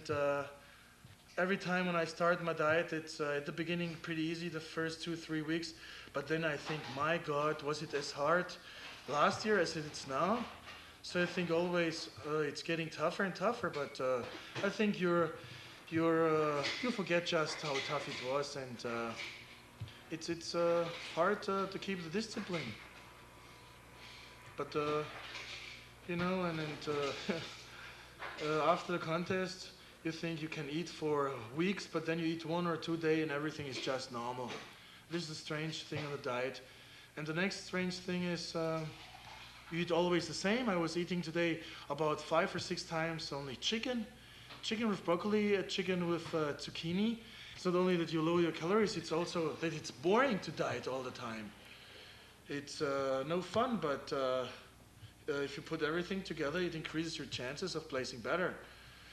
J: every time when I start my diet, it's at the beginning pretty easy, the first 2-3 weeks, but then I think, my God, was it as hard last year as it is now? So I think always it's getting tougher and tougher, but I think you forget just how tough it was, and it's hard to keep the discipline. But you know, and after the contest, you think you can eat for weeks, but then you eat 1 or 2 days and everything is just normal. This is a strange thing on the diet. And the next strange thing is you eat always the same. I was eating today about 5 or 6 times only chicken with broccoli, chicken with zucchini. It's not only that you lower your calories, it's also that it's boring to diet all the time. It's no fun, but if you put everything together, it increases your chances of placing better.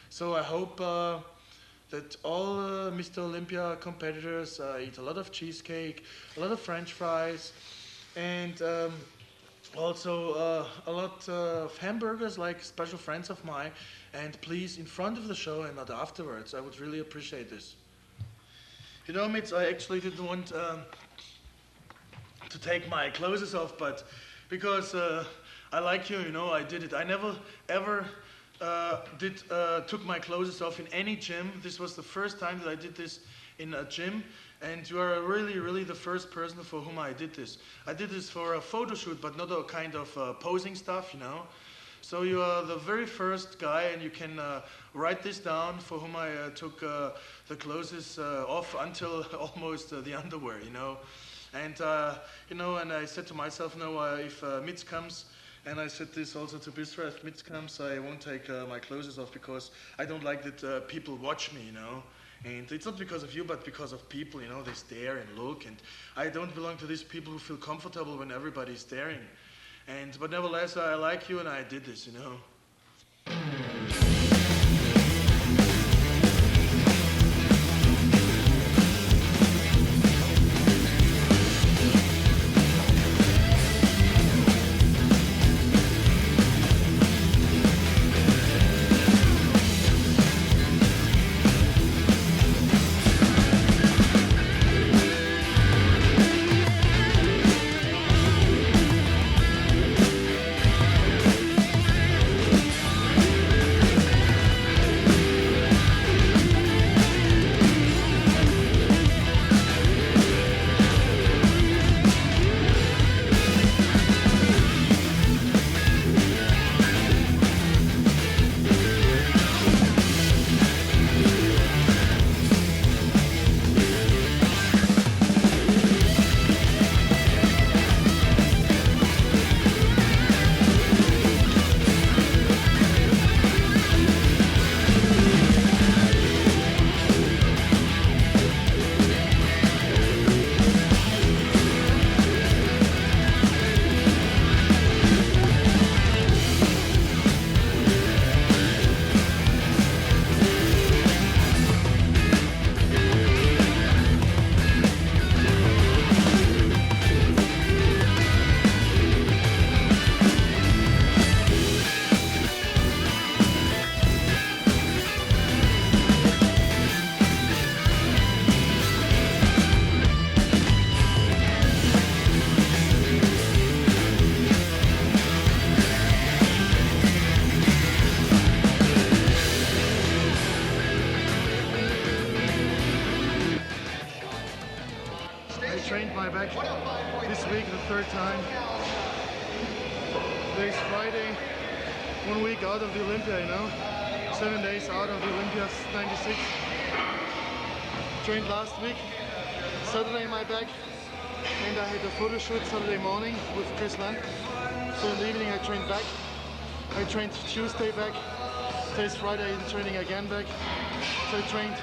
J: So I hope that all Mr. Olympia competitors eat a lot of cheesecake, a lot of French fries, and also a lot of hamburgers like special friends of mine. And please, in front of the show and not afterwards. I would really appreciate this. You know, Mitz, I actually didn't want to take my clothes off, but because I like you, you know, I did it. I never ever took my clothes off in any gym. This was the first time that I did this in a gym, and you are really the first person for whom I did this. I did this for a photo shoot, but not a kind of posing stuff, you know. So you are the very first guy, and you can write this down, for whom I took the clothes off until almost the underwear, you know. And you know, and I said to myself, no, if Mitz comes, and I said this also to Bistra, if Mitz comes, I won't take my clothes off, because I don't like that people watch me, you know. And it's not because of you, but because of people, you know, they stare and look, and I don't belong to these people who feel comfortable when everybody's staring. But nevertheless, I like you, and I did this, you know. trained my back this week the third time. Today's Friday, 1 week out of the Olympia, you know. 7 days out of the Olympia 96. Trained last week, Saturday my back, and I had a photo shoot Saturday morning with Chris Lamb. So in the evening I trained back. I trained Tuesday back. Today's Friday I'm training again back. So I trained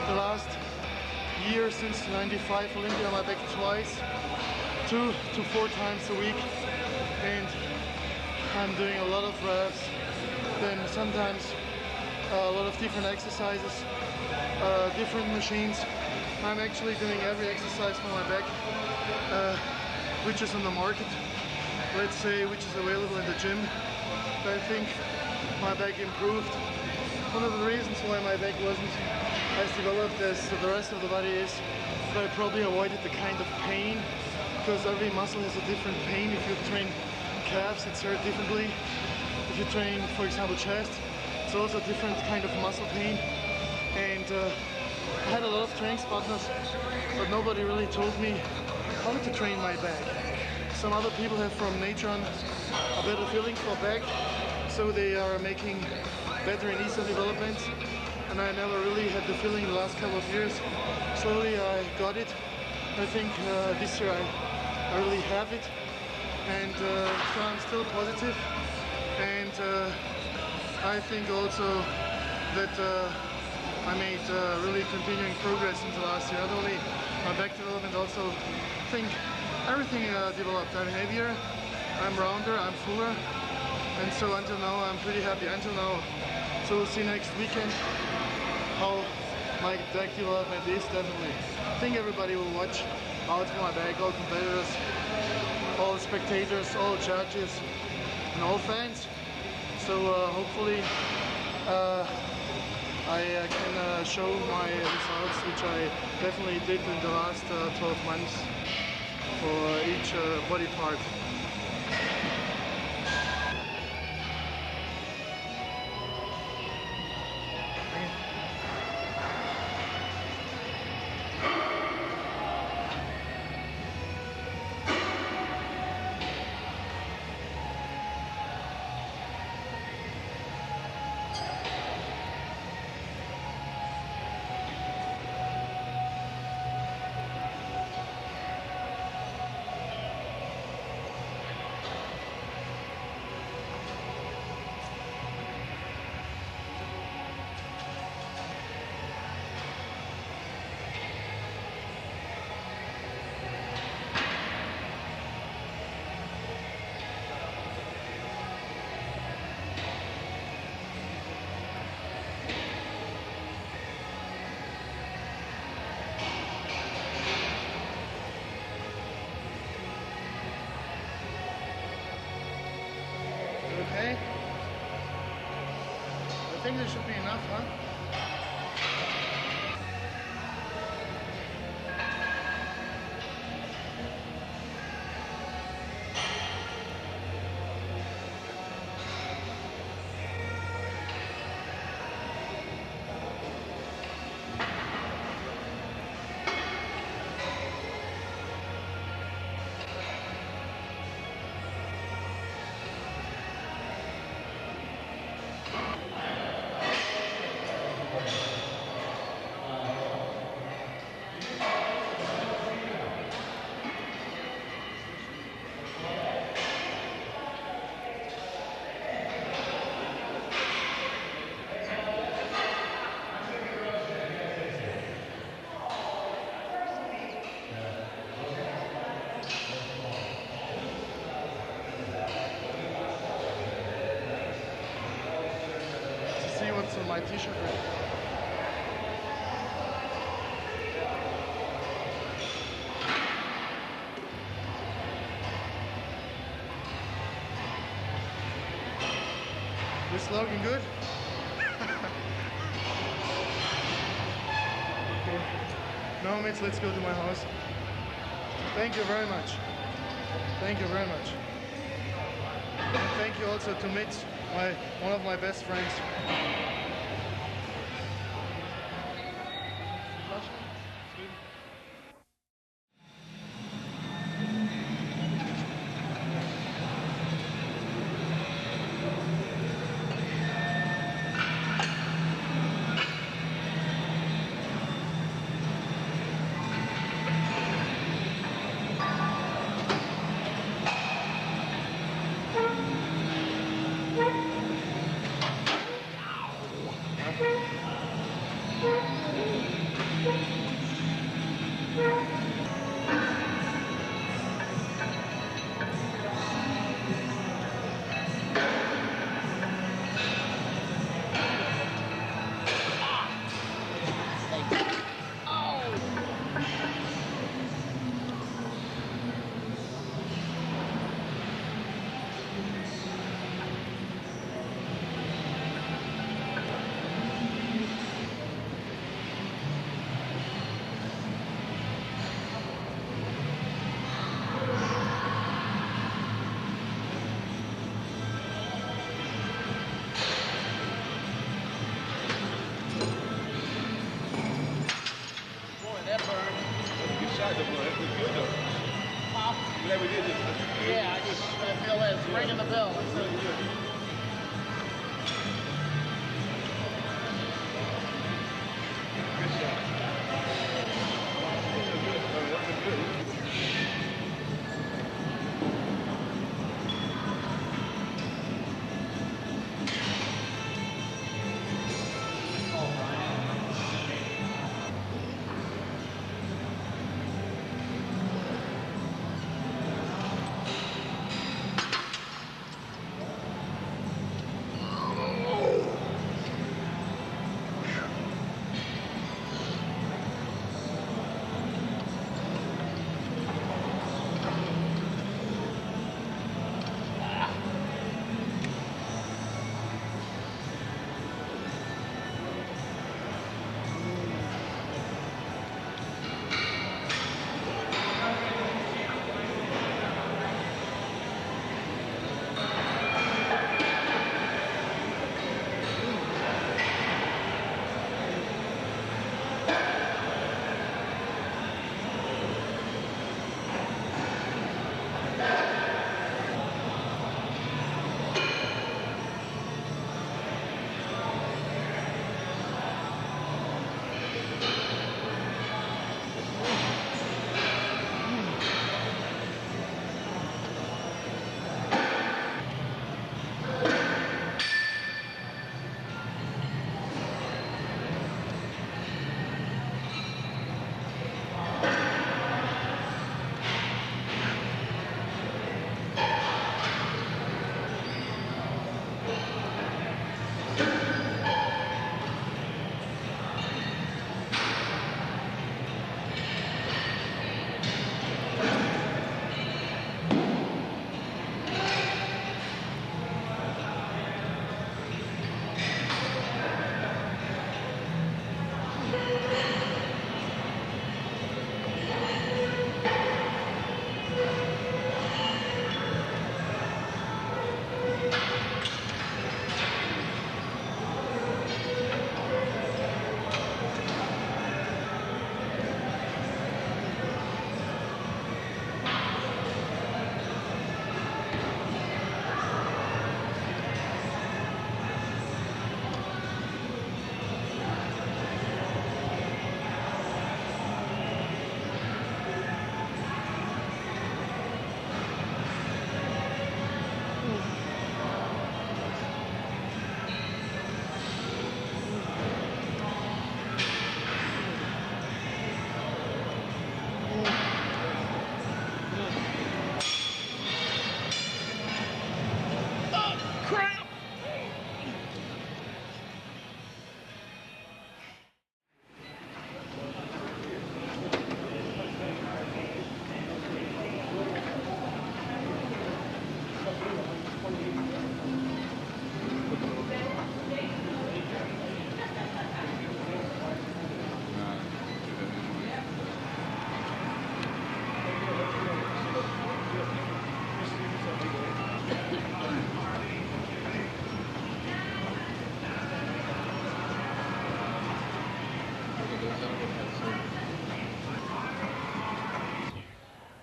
J: the last year since 95 Olympia my back twice, 2 to 4 times a week, and I'm doing a lot of reps, then sometimes a lot of different exercises, different machines. I'm actually doing every exercise for my back, which is on the market, let's say, which is available in the gym. I think my back improved. One of the reasons why my back wasn't as developed as the rest of the body is that I probably avoided the kind of pain, because every muscle has a different pain. If you train calves, it's hurt differently. If you train, for example, chest, it's also a different kind of muscle pain. And I had a lot of training partners, but nobody really told me how to train my back. Some other people have from nature on a better feeling for back, so they are making better in easier developments, and I never really had the feeling the last couple of years. Slowly I got it. I think this year I really have it, and so I'm still positive, and I think also that I made really continuing progress in the last year. Not only my back development, also I think everything developed. I'm heavier, I'm rounder, I'm fuller, and so until now I'm pretty happy until now. So we'll see next weekend how my back development is. Definitely I think everybody will watch out for my back, all competitors, all spectators, all judges, and all fans. So hopefully I can show my results, which I definitely did in the last 12 months for each body part. Okay. I think this should be enough, huh? On my t-shirt. This looking good? Okay. Now, mates, let's go to my house. Thank you very much. Thank you very much. And thank you also to Mitch, one of my best friends.
K: Yeah, I just feel it's ringing the bell.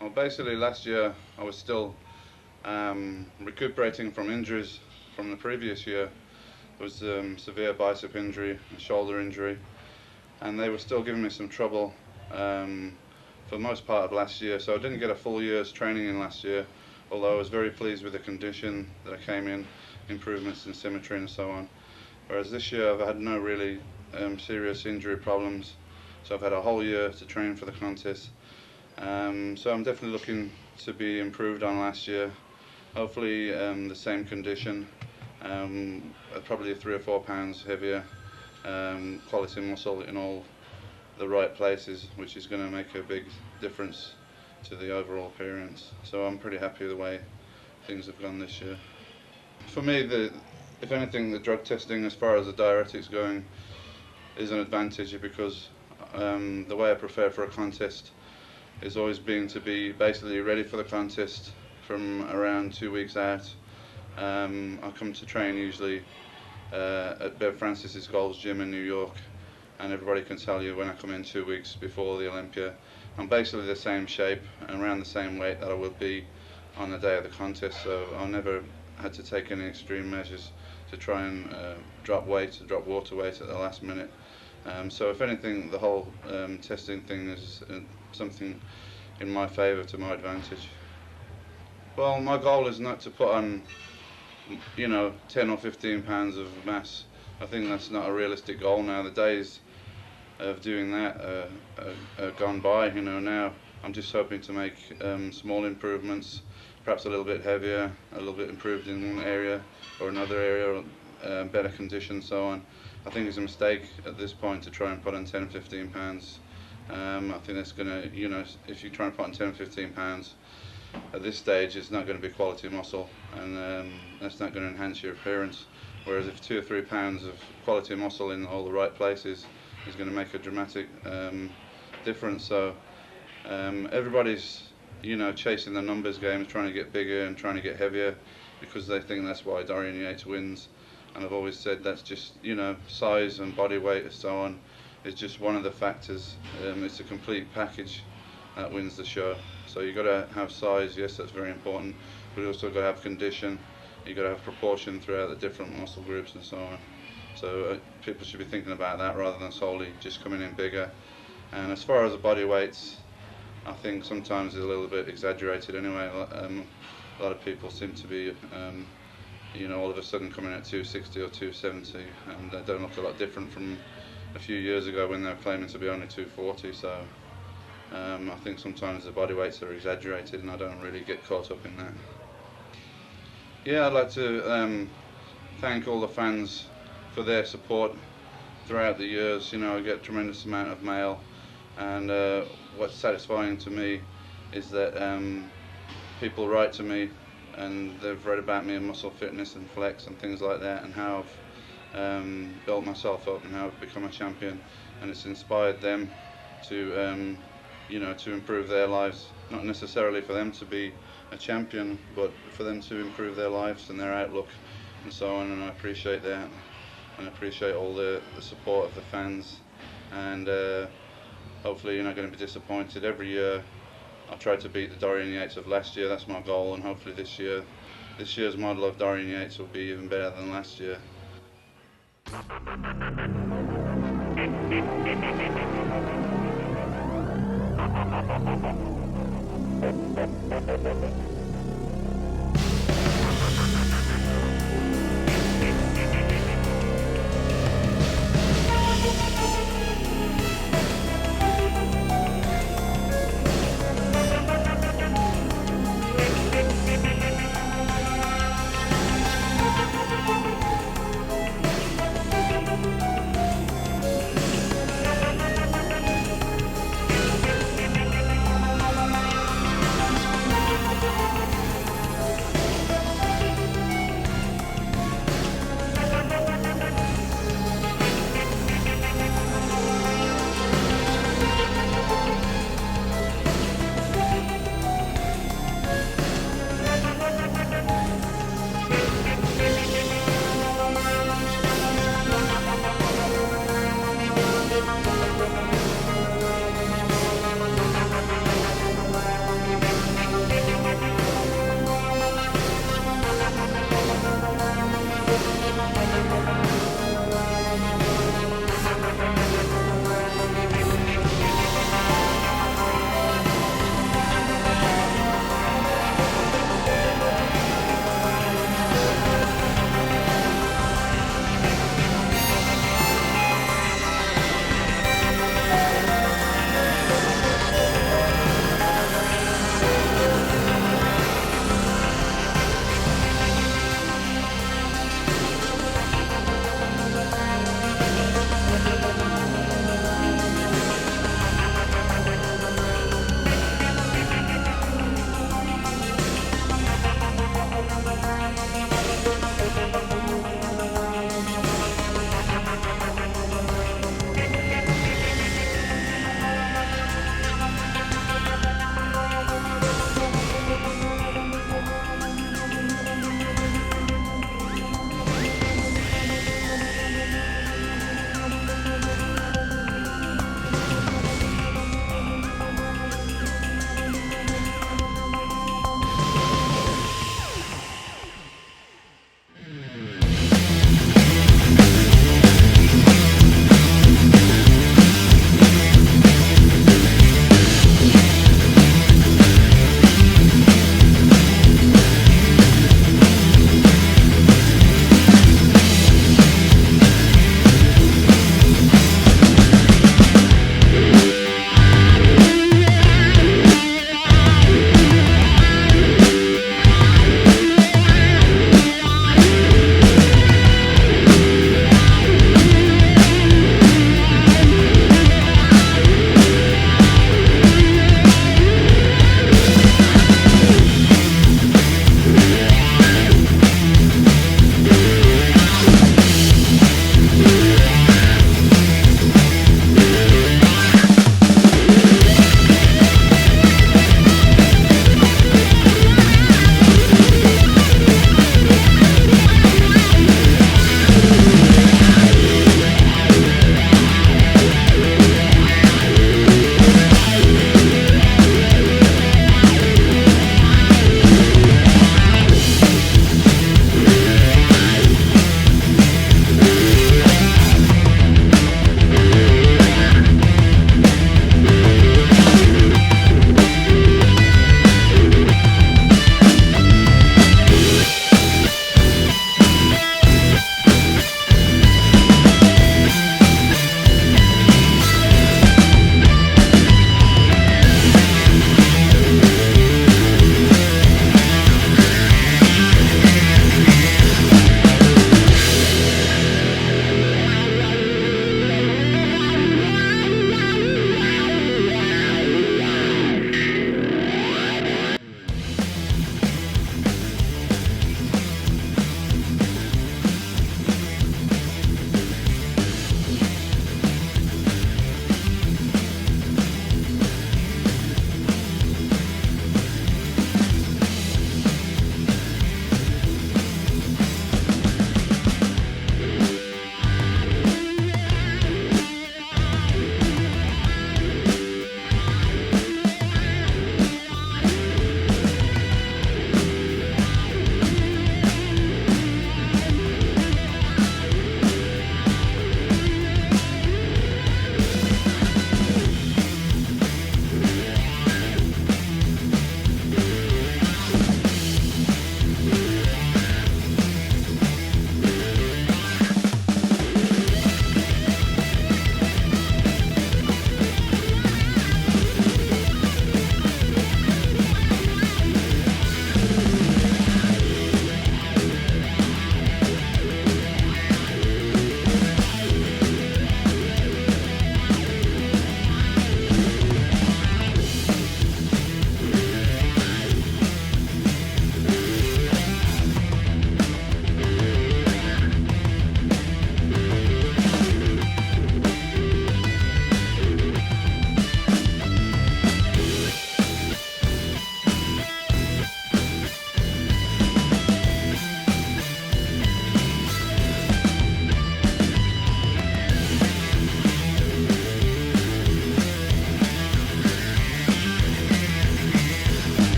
L: Well, basically last year I was still recuperating from injuries from the previous year. There was severe bicep injury, a shoulder injury, and they were still giving me some trouble for the most part of last year. So I didn't get a full year's training in last year, although I was very pleased with the condition that I came in, improvements in symmetry and so on. Whereas this year I've had no really serious injury problems. So I've had a whole year to train for the contest. So I'm definitely looking to be improved on last year. Hopefully the same condition, probably 3 or 4 pounds heavier, quality muscle in all the right places, which is going to make a big difference to the overall appearance. So I'm pretty happy with the way things have gone this year. For me, if anything, the drug testing as far as the diuretics going is an advantage, because the way I prepare for a contest is always been to be basically ready for the contest from around 2 weeks out. I come to train usually at Bev Francis's Gold's Gym in New York, and everybody can tell you when I come in 2 weeks before the Olympia, I'm basically the same shape and around the same weight that I would be on the day of the contest. So I never had to take any extreme measures to try and drop weight, to drop water weight at the last minute. So if anything, the whole testing thing is something in my favour, to my advantage. Well, my goal is not to put on, 10 or 15 pounds of mass. I think that's not a realistic goal now. The days of doing that are gone by. Now I'm just hoping to make small improvements, perhaps a little bit heavier, a little bit improved in one area or another area, better condition, so on. I think it's a mistake at this point to try and put on 10, 15 pounds. I think that's going to, if you try and put on 10, 15 pounds at this stage, it's not going to be quality muscle, and that's not going to enhance your appearance. Whereas if 2 or 3 pounds of quality muscle in all the right places is going to make a dramatic difference. So everybody's, chasing the numbers game, trying to get bigger and trying to get heavier, because they think that's why Dorian Yates wins. And I've always said that's just, size and body weight and so on is just one of the factors. It's a complete package that wins the show. So you've got to have size, yes, that's very important, but you also got to have condition. You've got to have proportion throughout the different muscle groups and so on. So people should be thinking about that rather than solely just coming in bigger. And as far as the body weights, I think sometimes it's a little bit exaggerated anyway. A lot of people seem to be, all of a sudden coming at 260 or 270, and they don't look a lot different from a few years ago when they were claiming to be only 240. So I think sometimes the body weights are exaggerated, and I don't really get caught up in that. Yeah, I'd like to thank all the fans for their support throughout the years. I get a tremendous amount of mail, and what's satisfying to me is that people write to me and they've read about me in muscle fitness and flex and things like that, and how I've built myself up and how I've become a champion, and it's inspired them to to improve their lives, not necessarily for them to be a champion, but for them to improve their lives and their outlook and so on. And I appreciate that, and I appreciate all the support of the fans, and hopefully you're not going to be disappointed. Every year I try to beat the Dorian Yates of last year. That's my goal, and hopefully this year's model of Dorian Yates will be even better than last year.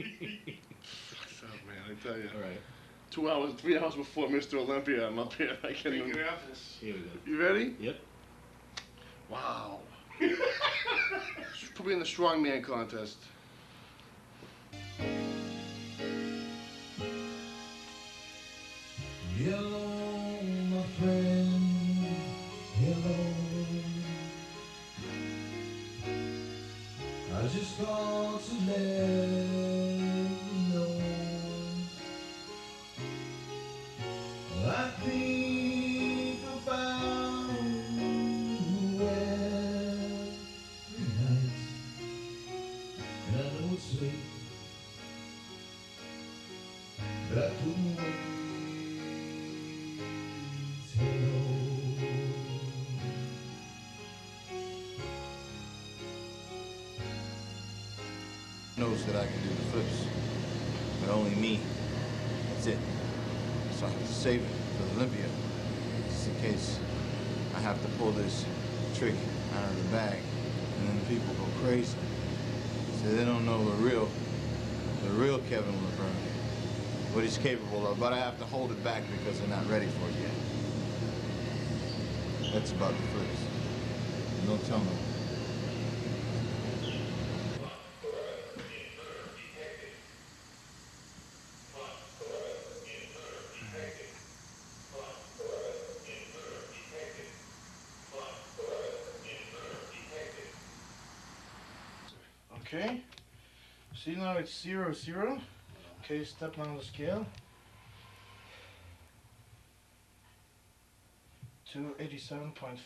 M: What's up, man? I tell you.
F: All right.
M: 2 hours, 3 hours before Mr. Olympia, I'm up here. I can't even.
F: Here we go.
M: You ready?
F: Yep.
M: Wow. Put me in the strongman contest.
G: Hello, my friend. Hello. I just called to let you know I think about you every night, and I know it's late, but I couldn't wait.
C: Knows that I can do the flips, but only me. That's it. So I have to save it for Olympia, just in case I have to pull this trick out of the bag, and then the people go crazy. So they don't know the real Kevin Levrone, what he's capable of. But I have to hold it back because they're not ready for it yet. That's about the flips. And don't tell them.
J: Okay. See, now it's 0, 0. Okay, step down the scale. 287.5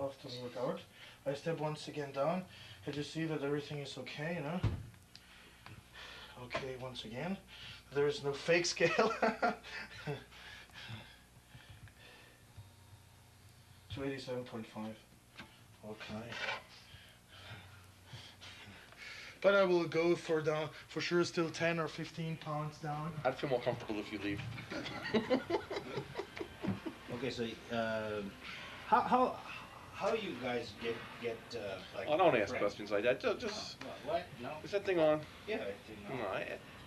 J: after the workout. I step once again down. I just see that everything is okay, you know. Okay, once again. There is no fake scale. 287.5. Okay. But I will go for down for sure, still 10 or 15 pounds down.
M: I'd feel more comfortable if you leave.
F: Okay, so how you guys get like?
M: I don't ask
F: friends?
M: questions like that. Just
F: What? No.
M: is that thing on?
F: Yeah, I think no.
M: No,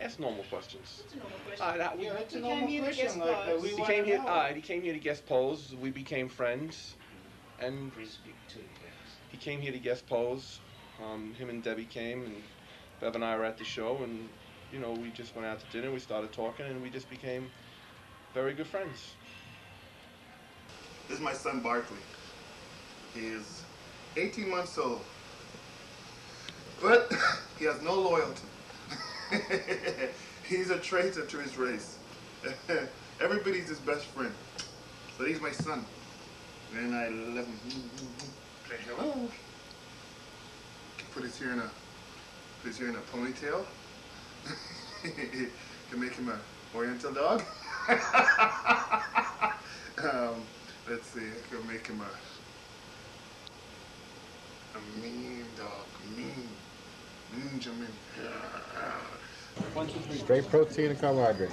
M: ask normal questions.
F: It's a normal question. Yeah, it's a normal
K: Came here to
F: question.
K: guest
F: Like
K: pose.
F: we
M: He
F: want
M: came
F: to
M: here.
F: know.
M: He came here to guest pose. We became friends, and
F: Please speak to it, yes.
M: he came here to guest pose. Him and Debbie came, and Bev and I were at the show, and you know we just went out to dinner. We started talking, and we just became very good friends.
A: This is my son Barkley. He is 18 months old, but he has no loyalty. He's a traitor to his race. Everybody's his best friend. So he's my son. And I love him. Say hello. Put his hair in a ponytail. Can make him an Oriental dog. Let's see, I can make him a mean dog. Mean. Ninja mean.
F: Straight protein and carbohydrate.